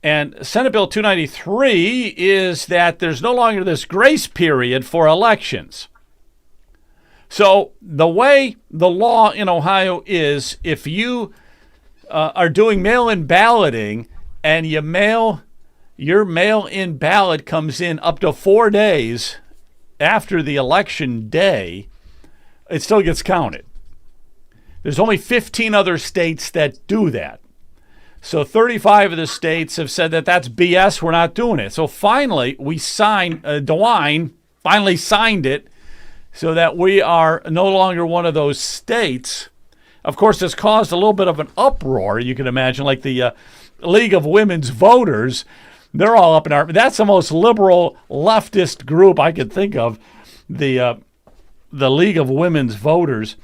And Senate Bill 293 is that there's no longer this grace period for elections. So the way the law in Ohio is, if you are doing mail-in balloting and your mail-in ballot comes in up to 4 days after the election day, it still gets counted. There's only 15 other states that do that. So 35 of the states have said that that's BS, we're not doing it. So finally, DeWine finally signed it so that we are no longer one of those states. Of course, it's caused a little bit of an uproar, you can imagine, like the League of Women's Voters. They're all up in arms. That's the most liberal leftist group I could think of, the League of Women's Voters.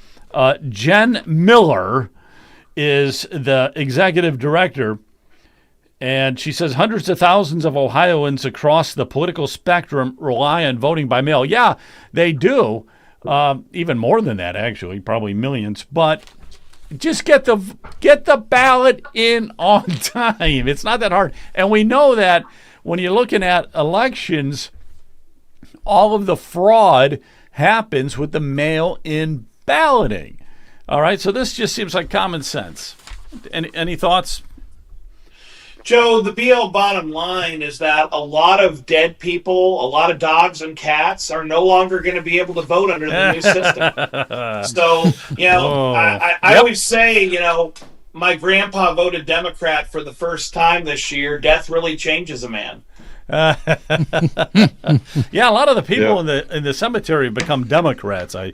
Jen Miller is the executive director, and she says hundreds of thousands of Ohioans across the political spectrum rely on voting by mail. Yeah, they do. Even more than that, actually, probably millions. But just get the ballot in on time. It's not that hard. And we know that when you're looking at elections, all of the fraud happens with the mail-in balloting. All right, so this just seems like common sense. Any thoughts? Joe, the BL bottom line is that a lot of dead people, a lot of dogs and cats are no longer going to be able to vote under the new system. So, I always say, my grandpa voted Democrat for the first time this year. Death really changes a man. Yeah, a lot of the people in the cemetery have become Democrats. I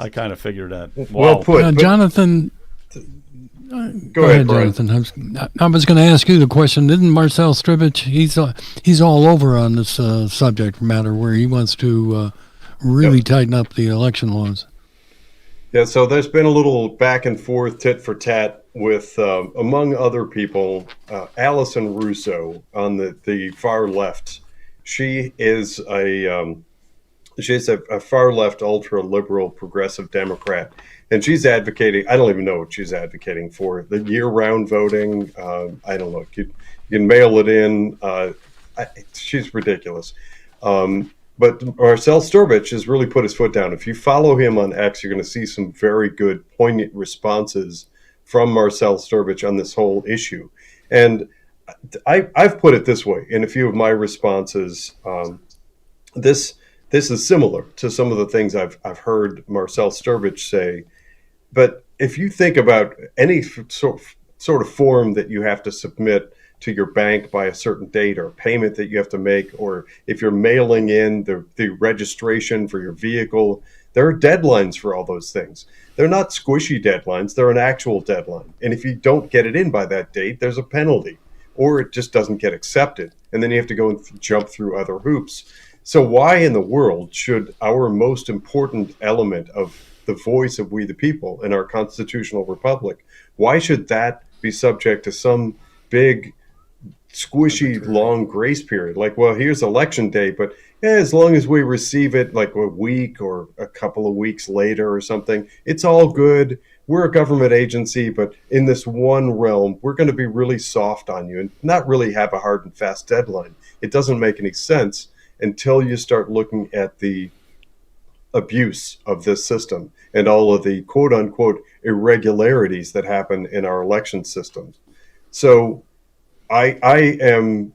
kind of figured that. Wow. Well put. Jonathan, go ahead, Brian. Jonathan. I was going to ask you the question. Isn't Marcel Strivich, he's all over on this subject matter where he wants to really tighten up the election laws? Yeah, so there's been a little back and forth, tit for tat, with, among other people, Allison Russo on the far left She is she's a far left, ultra liberal, progressive Democrat, and she's advocating. I don't even know what she's advocating for. The year round voting. I don't know. You can mail it in. She's ridiculous. But Marcel Sturbich has really put his foot down. If you follow him on X, you're going to see some very good, poignant responses from Marcel Sturbich on this whole issue. And I've put it this way in a few of my responses. This is similar to some of the things I've heard Marcel Sturbich say. But if you think about any sort of form that you have to submit to your bank by a certain date, or payment that you have to make, or if you're mailing in the registration for your vehicle, there are deadlines for all those things. They're not squishy deadlines, they're an actual deadline. And if you don't get it in by that date, there's a penalty, or it just doesn't get accepted. And then you have to go and jump through other hoops. So why in the world should our most important element of the voice of we the people in our constitutional republic, why should that be subject to some big squishy long grace period? Like, well, here's election day, but as long as we receive it like a week or a couple of weeks later or something, it's all good. We're a government agency, but in this one realm, we're going to be really soft on you and not really have a hard and fast deadline. It doesn't make any sense until you start looking at the abuse of this system and all of the quote unquote irregularities that happen in our election system. So I am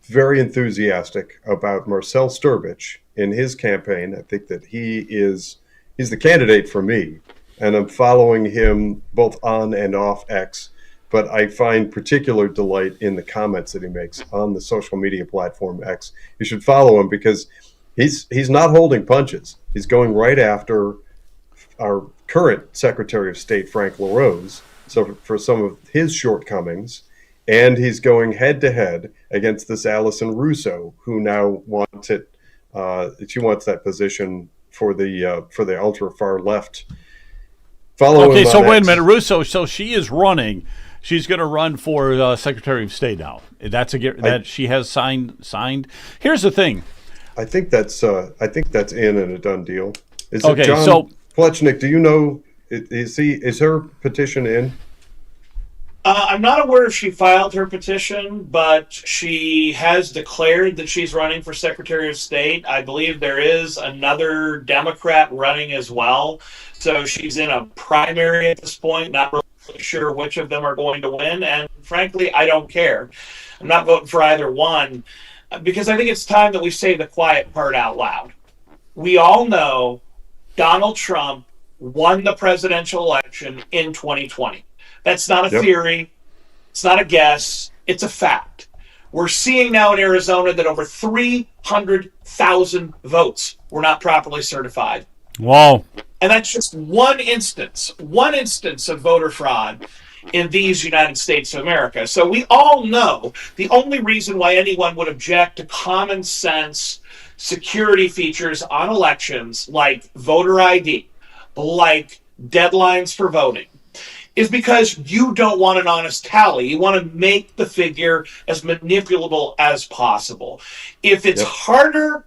very enthusiastic about Marcel Sturbich in his campaign. I think that he's the candidate for me, and I'm following him both on and off X. But I find particular delight in the comments that he makes on the social media platform X. You should follow him because he's not holding punches. He's going right after our current Secretary of State, Frank LaRose, so for some of his shortcomings. And he's going head to head against this Alison Russo, who now wants it. She wants that position for the ultra far left. Okay, so wait a minute, Russo. So she is running. She's going to run for Secretary of State now. That's she has signed. Here's the thing. I think that's in and a done deal. Is okay, it John so Plechnik? Do you know? Is her petition in? I'm not aware if she filed her petition, but she has declared that she's running for Secretary of State. I believe there is another Democrat running as well. So she's in a primary at this point, not really sure which of them are going to win. And frankly, I don't care. I'm not voting for either one because I think it's time that we say the quiet part out loud. We all know Donald Trump won the presidential election in 2020. That's not a theory. It's not a guess. It's a fact. We're seeing now in Arizona that over 300,000 votes were not properly certified. Wow. And that's just one instance of voter fraud in these United States of America. So we all know the only reason why anyone would object to common sense security features on elections like voter ID, like deadlines for voting, is because you don't want an honest tally. You want to make the figure as manipulable as possible. If it's harder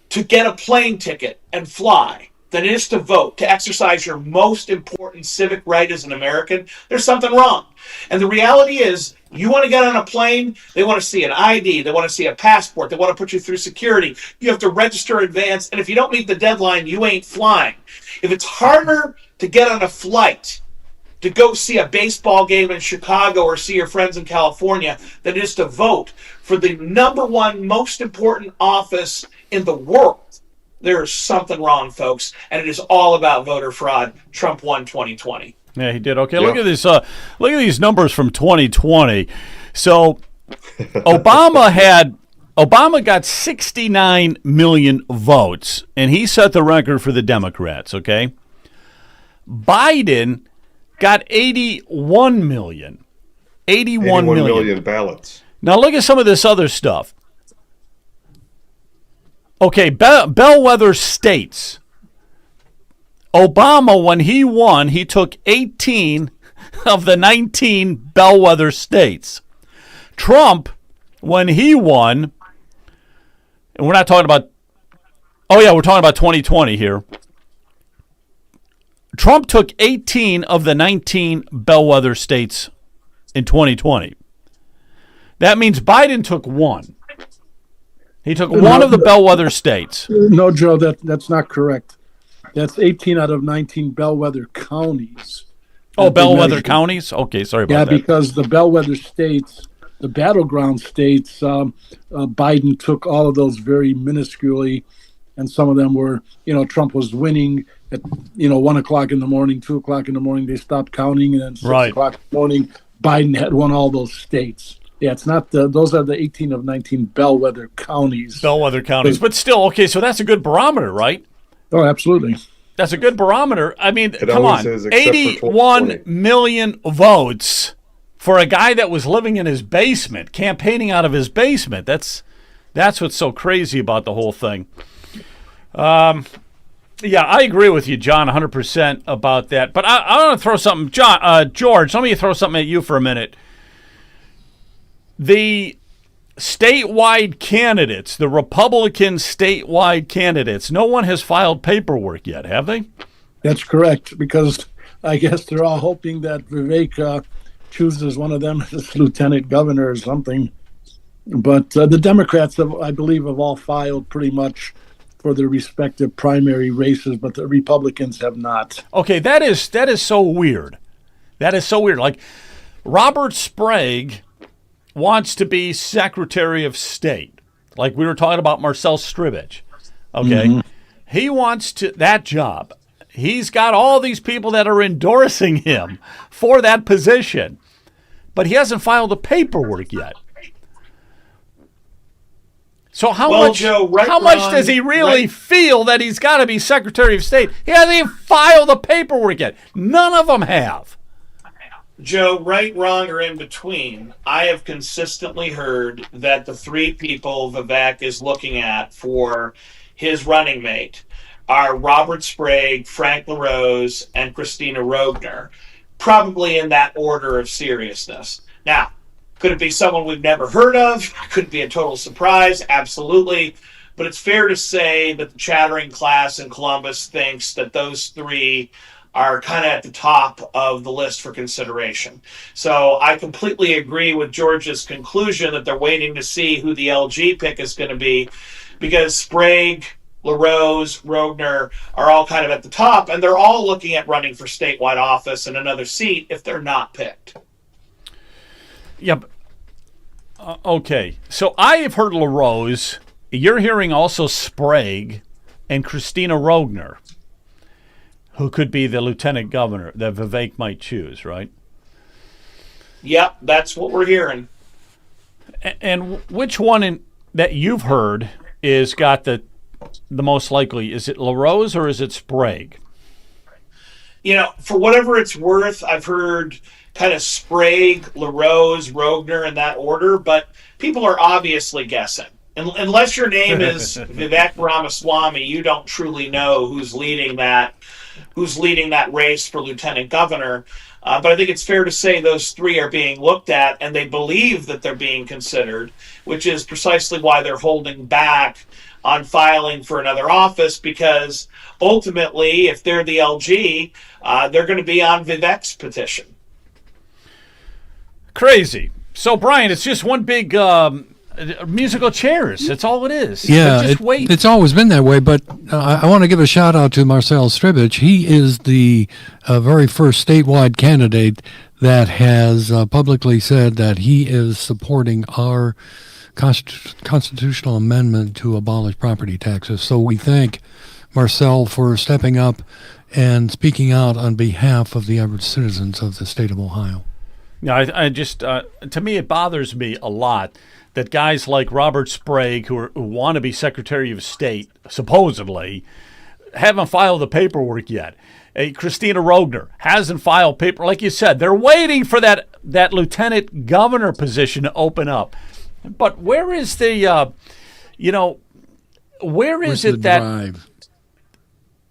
to get a plane ticket and fly than it is to vote, to exercise your most important civic right as an American, there's something wrong. And the reality is, you want to get on a plane, they want to see an ID, they want to see a passport, they want to put you through security. You have to register in advance, and if you don't meet the deadline, you ain't flying. If it's harder to get on a flight to go see a baseball game in Chicago or see your friends in California than it is to vote for the number one most important office in the world, there is something wrong, folks, and it is all about voter fraud. Trump won 2020. Yeah, he did. Okay, look at this. Look at these numbers from 2020. So, Obama got 69 million votes, and he set the record for the Democrats. Okay, Biden got 81 million. 81 million ballots. Now look at some of this other stuff. Okay, bellwether states. Obama, when he won, he took 18 of the 19 bellwether states. Trump, when he won, And we're not talking about, we're talking about 2020 here. Trump took 18 of the 19 bellwether states in 2020. That means Biden took one. He took one of the bellwether states. No, Joe, that's not correct. That's 18 out of 19 bellwether counties. Oh, bellwether counties? Okay, sorry about that. Yeah, because the bellwether states, the battleground states, Biden took all of those very minusculely, and some of them were, Trump was winning at, 1 o'clock in the morning, 2 o'clock in the morning, they stopped counting, and then 6 o'clock in the morning, Biden had won all those states. Yeah, it's not those are the 18 of 19 bellwether counties. Bellwether counties. But still, okay, so that's a good barometer, right? Oh, absolutely. That's a good barometer. I mean, It come always on. is, except for 81 2020. million votes for a guy that was living in his basement, campaigning out of his basement. That's what's so crazy about the whole thing. Yeah, I agree with you, John, 100% about that. But I want to throw something. George, let me throw something at you for a minute. The statewide candidates, the Republican statewide candidates, no one has filed paperwork yet, have they? That's correct, because I guess they're all hoping that Vivek chooses one of them as lieutenant governor or something. But the Democrats, I believe, have all filed pretty much for their respective primary races, but the Republicans have not. Okay, that is so weird. That is so weird. Like, Robert Sprague wants to be Secretary of State. Like we were talking about Marcel Stribich. Okay. Mm-hmm. He wants that job. He's got all these people that are endorsing him for that position, but he hasn't filed the paperwork yet. So how much does he really feel that he's got to be Secretary of State? He hasn't even filed the paperwork yet. None of them have. Joe, right, wrong, or in between, I have consistently heard that the three people Vivek is looking at for his running mate are Robert Sprague, Frank LaRose, and Christina Rogner, probably in that order of seriousness. Now, could it be someone we've never heard of? Could it be a total surprise? Absolutely. But it's fair to say that the chattering class in Columbus thinks that those three are kind of at the top of the list for consideration. So I completely agree with George's conclusion that they're waiting to see who the LG pick is going to be, because Sprague, LaRose, Rogner are all kind of at the top, and they're all looking at running for statewide office and another seat if they're not picked. Yep. Okay. So I have heard LaRose. You're hearing also Sprague and Christina Rogner, who could be the lieutenant governor that Vivek might choose, right? Yep, that's what we're hearing. And which one that you've heard is got the most likely? Is it LaRose or is it Sprague? For whatever it's worth, I've heard kind of Sprague, LaRose, Rogner in that order, but people are obviously guessing. Unless your name is Vivek Ramaswamy, you don't truly know who's leading that race for lieutenant governor. But I think it's fair to say those three are being looked at, and they believe that they're being considered, which is precisely why they're holding back on filing for another office, because ultimately, if they're the LG, they're going to be on Vivek's petition. Crazy. So, Brian, it's just one big musical chairs. That's all it is. Yeah, just wait. It's always been that way, but I want to give a shout out to Marcel Stribich. He is the very first statewide candidate that has publicly said that he is supporting our constitutional amendment to abolish property taxes. So we thank Marcel for stepping up and speaking out on behalf of the average citizens of the state of Ohio. Yeah, I just, to me, it bothers me a lot that guys like Robert Sprague, who want to be Secretary of State, supposedly, haven't filed the paperwork yet. Christina Rogner hasn't filed paper. Like you said, they're waiting for that lieutenant governor position to open up. But where is the, where is it that drive?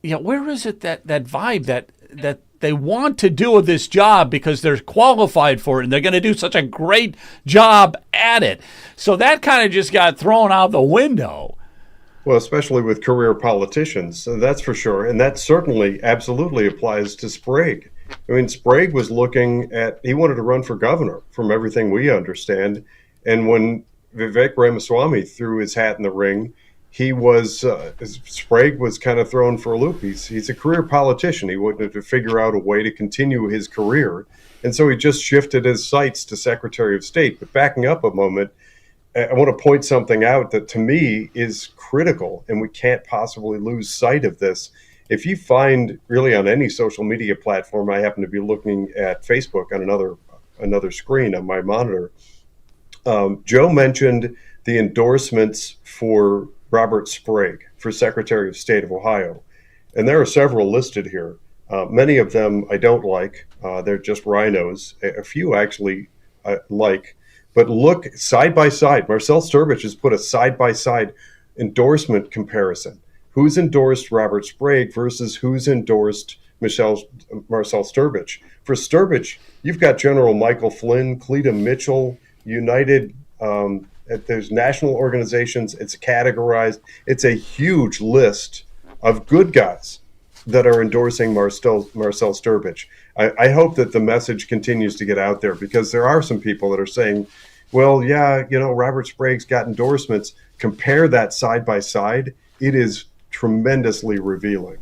Yeah, where is it that vibe that they want to do this job because they're qualified for it and they're going to do such a great job at it? So that kind of just got thrown out the window. Well, especially with career politicians, so that's for sure. And that certainly absolutely applies to Sprague. I mean, Sprague was he wanted to run for governor from everything we understand. And when Vivek Ramaswamy threw his hat in the ring, Sprague was kind of thrown for a loop. He's a career politician. He wanted to figure out a way to continue his career. And so he just shifted his sights to Secretary of State. But backing up a moment, I want to point something out that to me is critical, and we can't possibly lose sight of this. If you find really on any social media platform, I happen to be looking at Facebook on another screen on my monitor. Joe mentioned the endorsements for Robert Sprague for Secretary of State of Ohio, and there are several listed here. Many of them I don't like. They're just rhinos. A few actually I like. But look side by side. Marcel Sturbridge has put a side-by-side endorsement comparison. Who's endorsed Robert Sprague versus who's endorsed Marcel Sturbridge. For Sturbridge, you've got General Michael Flynn, Cleta Mitchell, United. There's national organizations. It's categorized. It's a huge list of good guys that are endorsing Marcel Sturbridge. I hope that the message continues to get out there, because there are some people that are saying, well, yeah, Robert Sprague's got endorsements. Compare that side by side. It is tremendously revealing.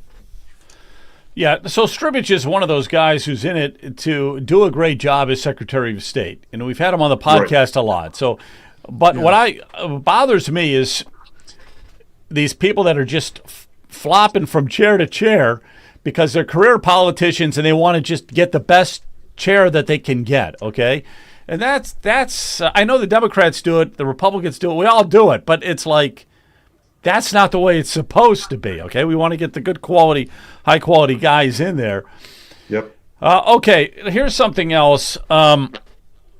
Yeah, so Sturbridge is one of those guys who's in it to do a great job as Secretary of State. And we've had him on the podcast a lot. So, but what bothers me is these people that are just flopping from chair to chair because they're career politicians and they want to just get the best chair that they can get, okay? And that's I know the Democrats do it, the Republicans do it, we all do it, but it's like that's not the way it's supposed to be, okay? We want to get the good quality, high quality guys in there. Yep. Okay, here's something else. I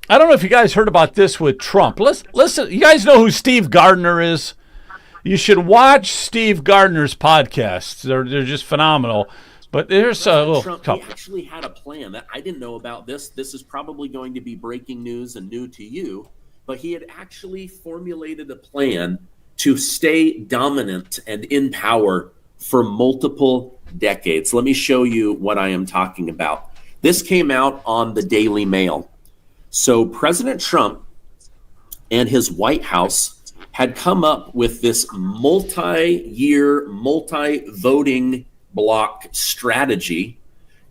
don't know if you guys heard about this with Trump. Listen, you guys know who Steve Gardner is? You should watch Steve Gardner's podcasts. They're just phenomenal. But there's a little Trump, he actually had a plan that I didn't know about this. This is probably going to be breaking news and new to you. But he had actually formulated a plan to stay dominant and in power for multiple decades. Let me show you what I am talking about. This came out on the Daily Mail. So President Trump and his White House had come up with this multi-year, multi-voting block strategy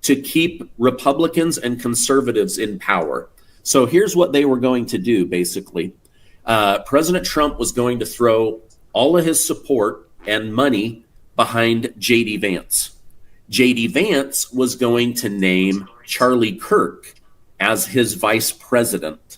to keep Republicans and conservatives in power. So here's what they were going to do, basically. President Trump was going to throw all of his support and money behind J.D. Vance. J.D. Vance was going to name Charlie Kirk as his vice president.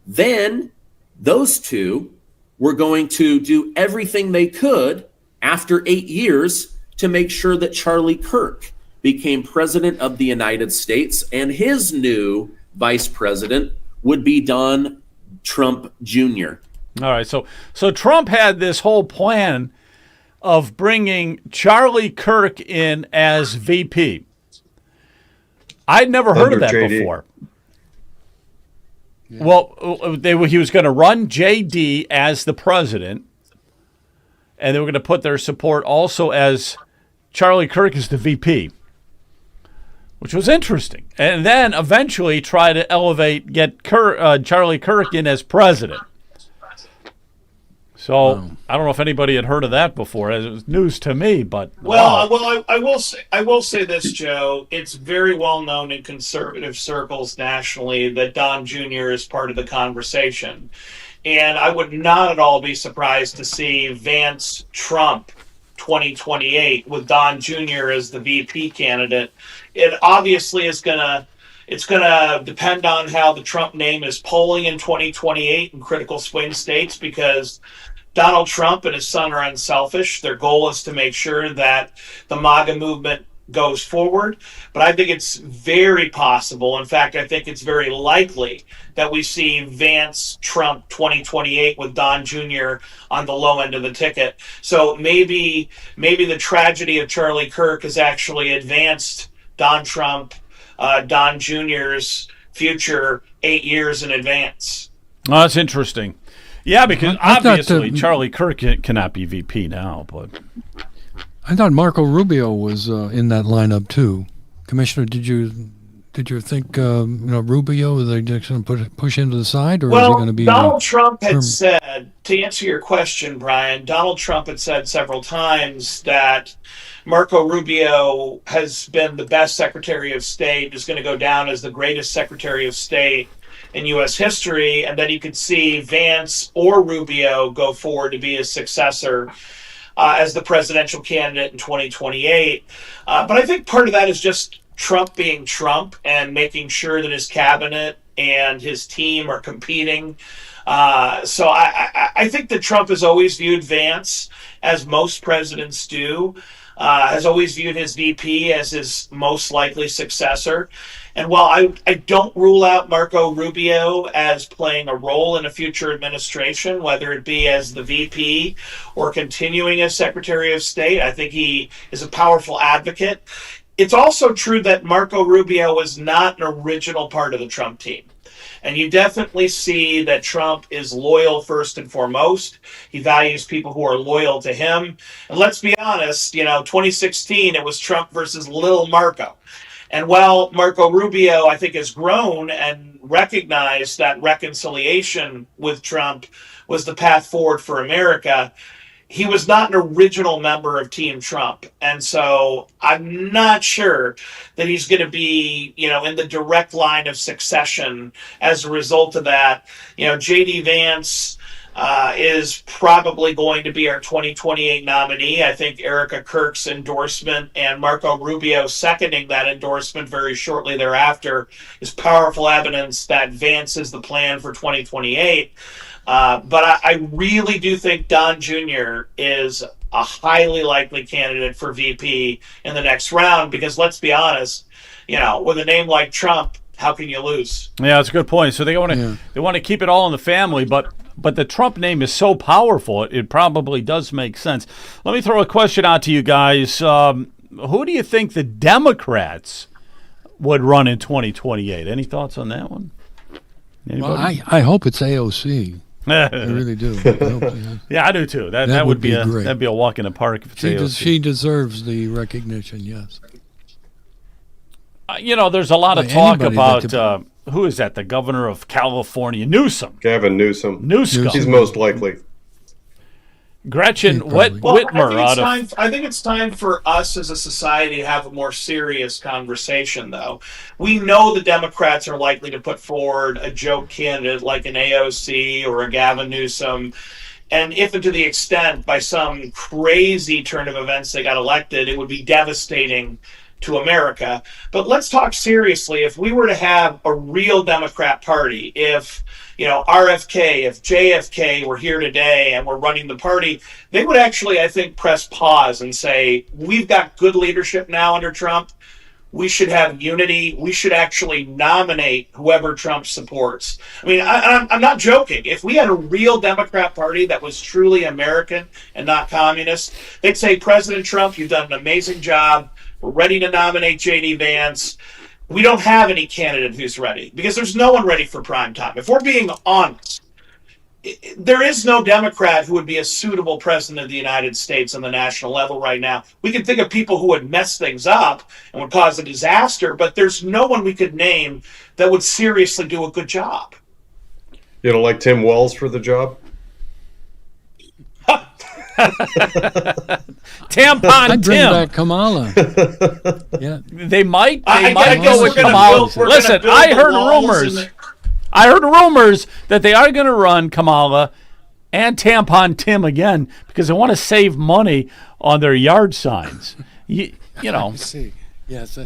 Then those two were going to do everything they could after 8 years to make sure that Charlie Kirk became president of the United States, and his new vice president would be Don Trump Jr. All right, so Trump had this whole plan of bringing Charlie Kirk in as VP. I'd never heard of that before. Yeah. Well, he was going to run JD as the president, and they were going to put their support also as Charlie Kirk as the VP, which was interesting. And then eventually try to get Charlie Kirk in as president. So I don't know if anybody had heard of that before. It was news to me, but I will say this, Joe. It's very well known in conservative circles nationally that Don Jr. is part of the conversation, and I would not at all be surprised to see Vance Trump 2028 with Don Jr. as the VP candidate. It obviously is gonna depend on how the Trump name is polling in 2028 in critical swing states, because Donald Trump and his son are unselfish. Their goal is to make sure that the MAGA movement goes forward. But I think it's very possible. In fact, I think it's very likely that we see Vance Trump 2028 with Don Jr. on the low end of the ticket. So maybe the tragedy of Charlie Kirk has actually advanced Don Trump, Don Jr.'s future 8 years in advance. Oh, that's interesting. Yeah, because I thought, obviously Charlie Kirk cannot be VP now, but I thought Marco Rubio was in that lineup too. Commissioner, did you think Rubio are they just going to push into the side, or is he Well, going to be? Donald Trump had perm- said, to answer your question, Brian, Donald Trump had said several times that Marco Rubio has been the best Secretary of State, is going to go down as the greatest Secretary of State in U.S. history, and that he could see Vance or Rubio go forward to be his successor as the presidential candidate in 2028. But I think part of that is just Trump being Trump and making sure that his cabinet and his team are competing. So I think that Trump has always viewed Vance, as most presidents do, has always viewed his VP as his most likely successor. And while I don't rule out Marco Rubio as playing a role in a future administration, whether it be as the VP or continuing as Secretary of State, I think he is a powerful advocate. It's also true that Marco Rubio was not an original part of the Trump team. And you definitely see that Trump is loyal first and foremost. He values people who are loyal to him. And let's be honest, 2016, it was Trump versus little Marco. And while Marco Rubio, I think, has grown and recognized that reconciliation with Trump was the path forward for America, he was not an original member of Team Trump. And so I'm not sure that he's going to be, in the direct line of succession as a result of that. J.D. Vance is probably going to be our 2028 nominee. I think Erica Kirk's endorsement and Marco Rubio seconding that endorsement very shortly thereafter is powerful evidence that Vance is the plan for 2028. But I really do think Don Jr. is a highly likely candidate for VP in the next round because, let's be honest, with a name like Trump, how can you lose? yeah, that's a good point. So they want to keep it all in the family, but the Trump name is so powerful, it probably does make sense. Let me throw a question out to you guys. Who do you think the Democrats would run in 2028? Any thoughts on that one? Well, I hope it's AOC. I really do. Yeah, I do too. That would be great. that'd be a walk in the park if it's AOC. She deserves the recognition. Yes. There's a lot of talk about who is that? The governor of California, Newsom. Gavin Newsom. Newsom. He's most likely. Gretchen Whitmer. I think it's time for us as a society to have a more serious conversation, though. We know the Democrats are likely to put forward a joke candidate like an AOC or a Gavin Newsom. And if and to the extent by some crazy turn of events they got elected, it would be devastating to America. But let's talk seriously. If we were to have a real Democrat Party, if RFK, if JFK were here today and were running the party, they would actually, I think, press pause and say, we've got good leadership now under Trump. We should have unity. We should actually nominate whoever Trump supports. I mean, I'm not joking. If we had a real Democrat Party that was truly American and not communist, they'd say, President Trump, you've done an amazing job. We're ready to nominate J.D. Vance. We don't have any candidate who's ready because there's no one ready for prime time. If we're being honest, there is no Democrat who would be a suitable president of the United States on the national level right now. We can think of people who would mess things up and would cause a disaster, but there's no one we could name that would seriously do a good job. You don't like Tim Walz for the job? Tampon I'd bring Tim. back Kamala. Yeah. They might I go with Kamala. Listen, I heard rumors that they are going to run Kamala and Tampon Tim again because they want to save money on their yard signs. You know. I see. Yes.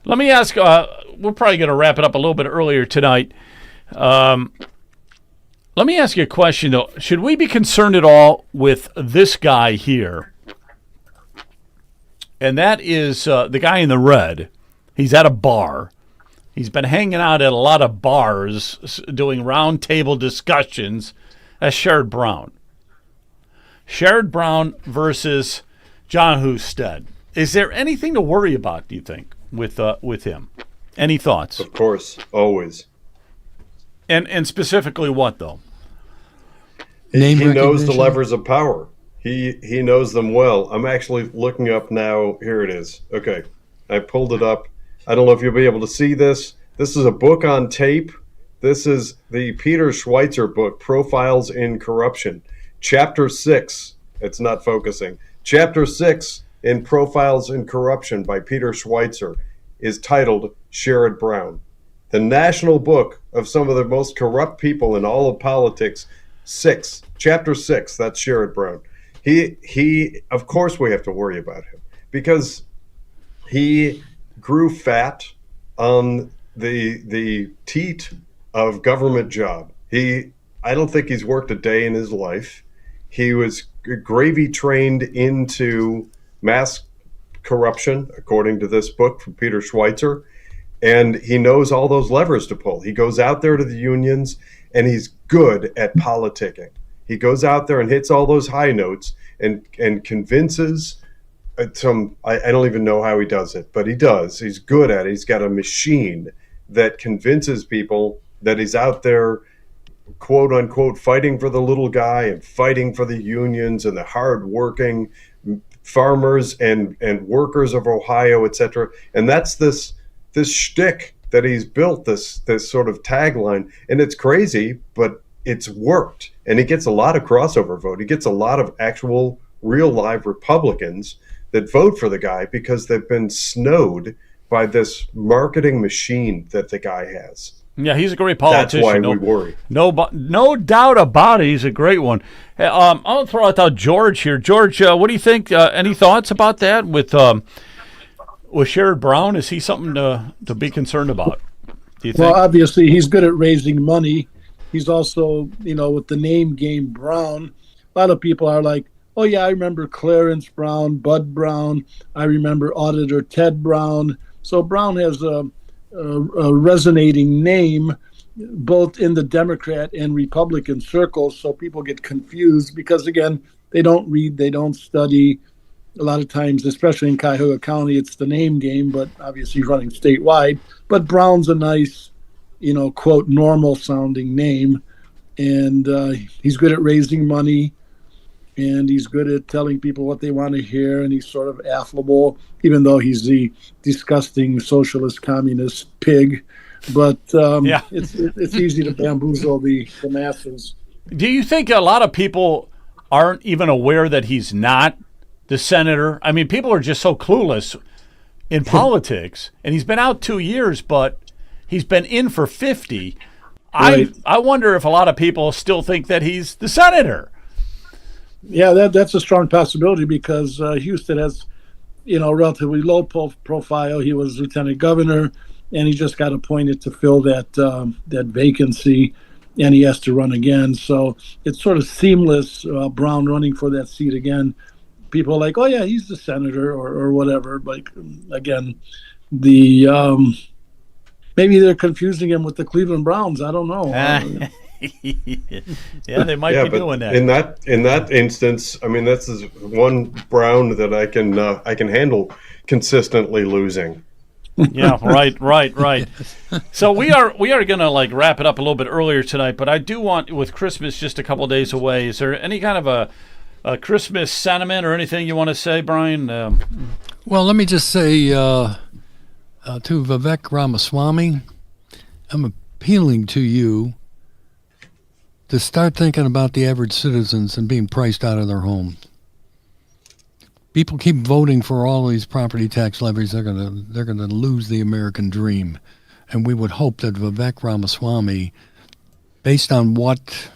Let me ask. We're probably going to wrap it up a little bit earlier tonight. Let me ask you a question, though. Should we be concerned at all with this guy here? And that is the guy in the red. He's at a bar. He's been hanging out at a lot of bars doing round table discussions. That's Sherrod Brown. Sherrod Brown versus John Husted. Is there anything to worry about, do you think, with him? Any thoughts? Of course, always. And specifically what, though? Name He knows the recognition? levers of power. He knows them well. I'm actually looking up now. Here it is. Okay, I pulled it up. I don't know if you'll be able to see this. This is a book on tape. This is the Peter Schweitzer book, Profiles in Corruption. Chapter 6. It's not focusing. Chapter 6 in Profiles in Corruption by Peter Schweitzer is titled Sherrod Brown. The national book of some of the most corrupt people in all of politics. Chapter 6, that's Sherrod Brown. He of course we have to worry about him because he grew fat on the teat of government job. I don't think he's worked a day in his life. He was gravy trained into mass corruption, according to this book from Peter Schweitzer, and he knows all those levers to pull. He goes out there to the unions, and he's good at politicking. He goes out there and hits all those high notes and convinces I don't even know how he does it, but he does. He's good at it. He's got a machine that convinces people that he's out there, quote unquote, fighting for the little guy and fighting for the unions and the hardworking farmers and workers of Ohio, etc. And that's this shtick that he's built, this sort of tagline. And it's crazy, but it's worked. And he gets a lot of crossover vote. He gets a lot of actual real live Republicans that vote for the guy because they've been snowed by this marketing machine that the guy has. Yeah, he's a great politician. That's why we worry. No doubt about it. He's a great one. Hey, I'll throw out George here. George, what do you think? Any thoughts about that with Sherrod Brown? Is he something to be concerned about? Do you think? Well, obviously, he's good at raising money. He's also, with the name game Brown, a lot of people are like, oh, yeah, I remember Clarence Brown, Bud Brown. I remember Auditor Ted Brown. So Brown has a resonating name both in the Democrat and Republican circles. So people get confused because, again, they don't read, they don't study. A lot of times, especially in Cuyahoga County, it's the name game, but obviously running statewide. But Brown's a nice, quote, normal sounding name. And he's good at raising money. And he's good at telling people what they want to hear. And he's sort of affable, even though he's the disgusting socialist communist pig. But it's easy to bamboozle the masses. Do you think a lot of people aren't even aware that he's not the senator? I mean, people are just so clueless in politics. And he's been out 2 years, but he's been in for 50. Right. I wonder if a lot of people still think that he's the senator. Yeah, that's a strong possibility because Houston has, relatively low profile. He was lieutenant governor, and he just got appointed to fill that vacancy, and he has to run again. So it's sort of seamless, Brown running for that seat again. People are like, oh, yeah, he's the senator or whatever. But again, maybe they're confusing him with the Cleveland Browns. I don't know. Yeah, they might be doing that. In that instance, I mean, this is one Brown that I can handle consistently losing. Yeah, right. So we are gonna wrap it up a little bit earlier tonight, but I do want, with Christmas just a couple of days away, is there any kind of a Christmas sentiment or anything you want to say, Brian? Well, let me just say to Vivek Ramaswamy, I'm appealing to you to start thinking about the average citizens and being priced out of their homes. People keep voting for all these property tax levies. They're gonna lose the American dream, and we would hope that Vivek Ramaswamy, based on what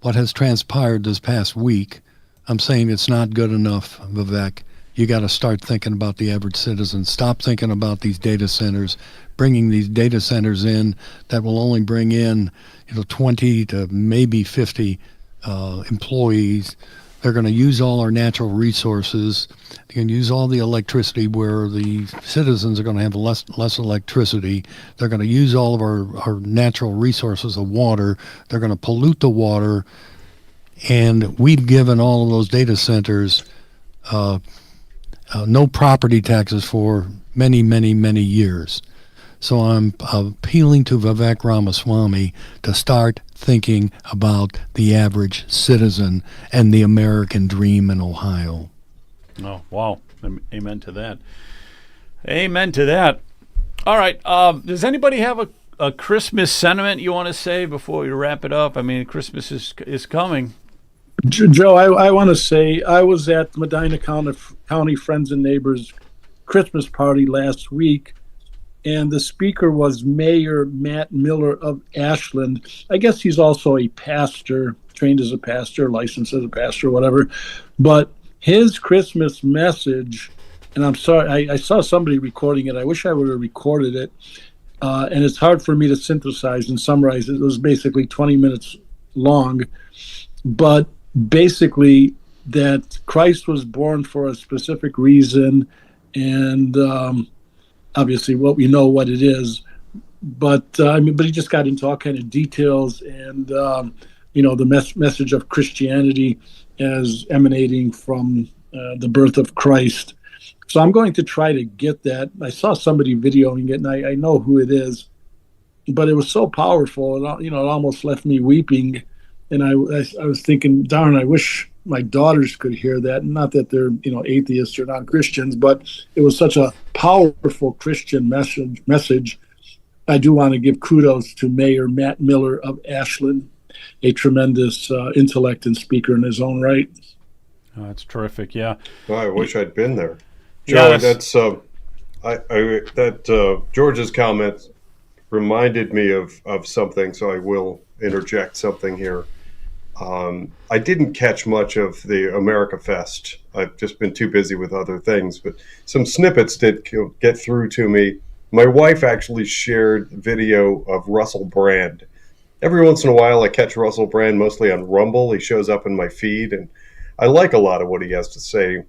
has transpired this past week, I'm saying it's not good enough, Vivek. You got to start thinking about the average citizen. Stop thinking about these data centers, bringing these data centers in that will only bring in 20 to maybe 50 employees. They're going to use all our natural resources. They're going to use all the electricity where the citizens are going to have less electricity. They're going to use all of our natural resources of water. They're going to pollute the water. And we've given all of those data centers no property taxes for many, many, many years. So I'm appealing to Vivek Ramaswamy to start thinking about the average citizen and the American dream in Ohio. Oh, wow. Amen to that. Amen to that. All right. Does anybody have a Christmas sentiment you want to say before we wrap it up? I mean, Christmas is coming. Joe, I want to say I was at Medina County Friends and Neighbors Christmas party last week, and the speaker was Mayor Matt Miller of Ashland. I guess he's also a pastor, trained as a pastor, licensed as a pastor, whatever. But his Christmas message, and I'm sorry, I saw somebody recording it. I wish I would have recorded it. And it's hard for me to synthesize and summarize it. It was basically 20 minutes long. But basically, that Christ was born for a specific reason, and obviously, what we know what it is. But but he just got into all kind of details, and the message of Christianity as emanating from the birth of Christ. So I'm going to try to get that. I saw somebody videoing it, and I know who it is, but it was so powerful. It almost left me weeping. And I was thinking, darn, I wish my daughters could hear that. Not that they're, atheists or non-Christians, but it was such a powerful Christian message. I do want to give kudos to Mayor Matt Miller of Ashland, a tremendous intellect and speaker in his own right. Oh, that's terrific. Yeah. Oh, I wish I'd been there. Joe, Yes. that's George's comment reminded me of something, so I will interject something here. I didn't catch much of the America Fest. I've just been too busy with other things, but some snippets did get through to me. My wife actually shared video of Russell Brand. Every once in a while, I catch Russell Brand mostly on Rumble. He shows up in my feed, and I like a lot of what he has to say.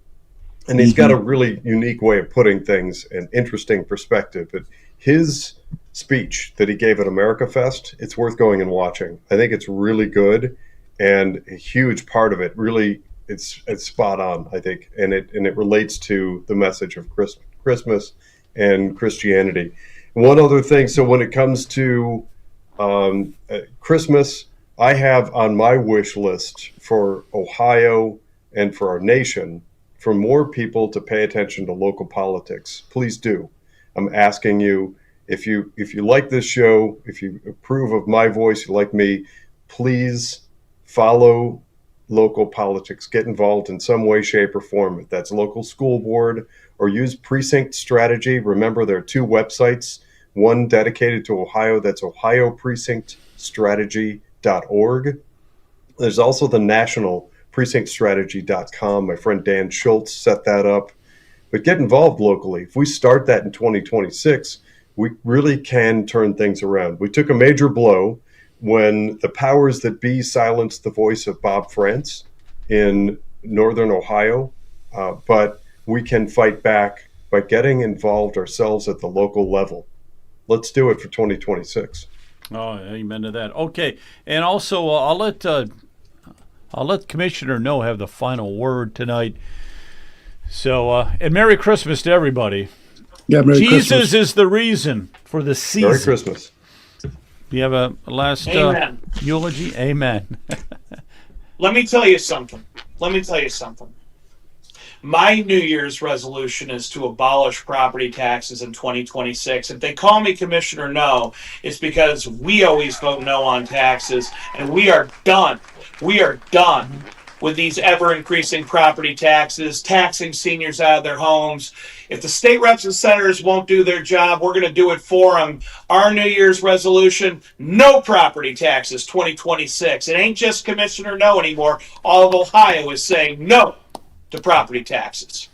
And he's got a really unique way of putting things and interesting perspective. But his speech that he gave at America Fest, it's worth going and watching. I think it's really good. And a huge part of it, really, it's spot on, I think, and it relates to the message of Christmas and Christianity. One other thing, so when it comes to Christmas, I have on my wish list for Ohio and for our nation for more people to pay attention to local politics. Please do. I'm asking you, if you like this show, if you approve of my voice, you like me, please follow local politics, get involved in some way, shape, or form. If that's local school board or use Precinct Strategy. Remember, there are two websites, one dedicated to Ohio, that's ohioprecinctstrategy.org. There's also the national precinctstrategy.com. My friend Dan Schultz set that up. But get involved locally. If we start that in 2026, we really can turn things around. We took a major blow when the powers that be silenced the voice of Bob France in northern Ohio, but we can fight back by getting involved ourselves at the local level. Let's do it for 2026. Oh, amen to that. Okay, and also I'll let Commissioner No have the final word tonight. So, and Merry Christmas to everybody. Yeah, Merry Jesus Christmas. is the reason for the season. Merry Christmas. Do you have a last Amen. eulogy? Amen. Let me tell you something. My New Year's resolution is to abolish property taxes in 2026. If they call me Commissioner No, it's because we always vote no on taxes, and we are done. We are done with these ever-increasing property taxes, taxing seniors out of their homes. If the state reps and senators won't do their job, we're going to do it for them. Our New Year's resolution, no property taxes 2026. It ain't just Commissioner No anymore. All of Ohio is saying no to property taxes.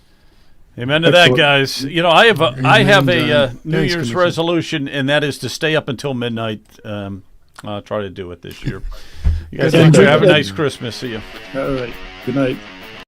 Amen to that, guys. You know, I have a New Thanks, Year's Commissioner. resolution, and that is to stay up until midnight. I'll try to do it this year. You guys Good take care. night. Have a nice Christmas. See you. All right. Good night.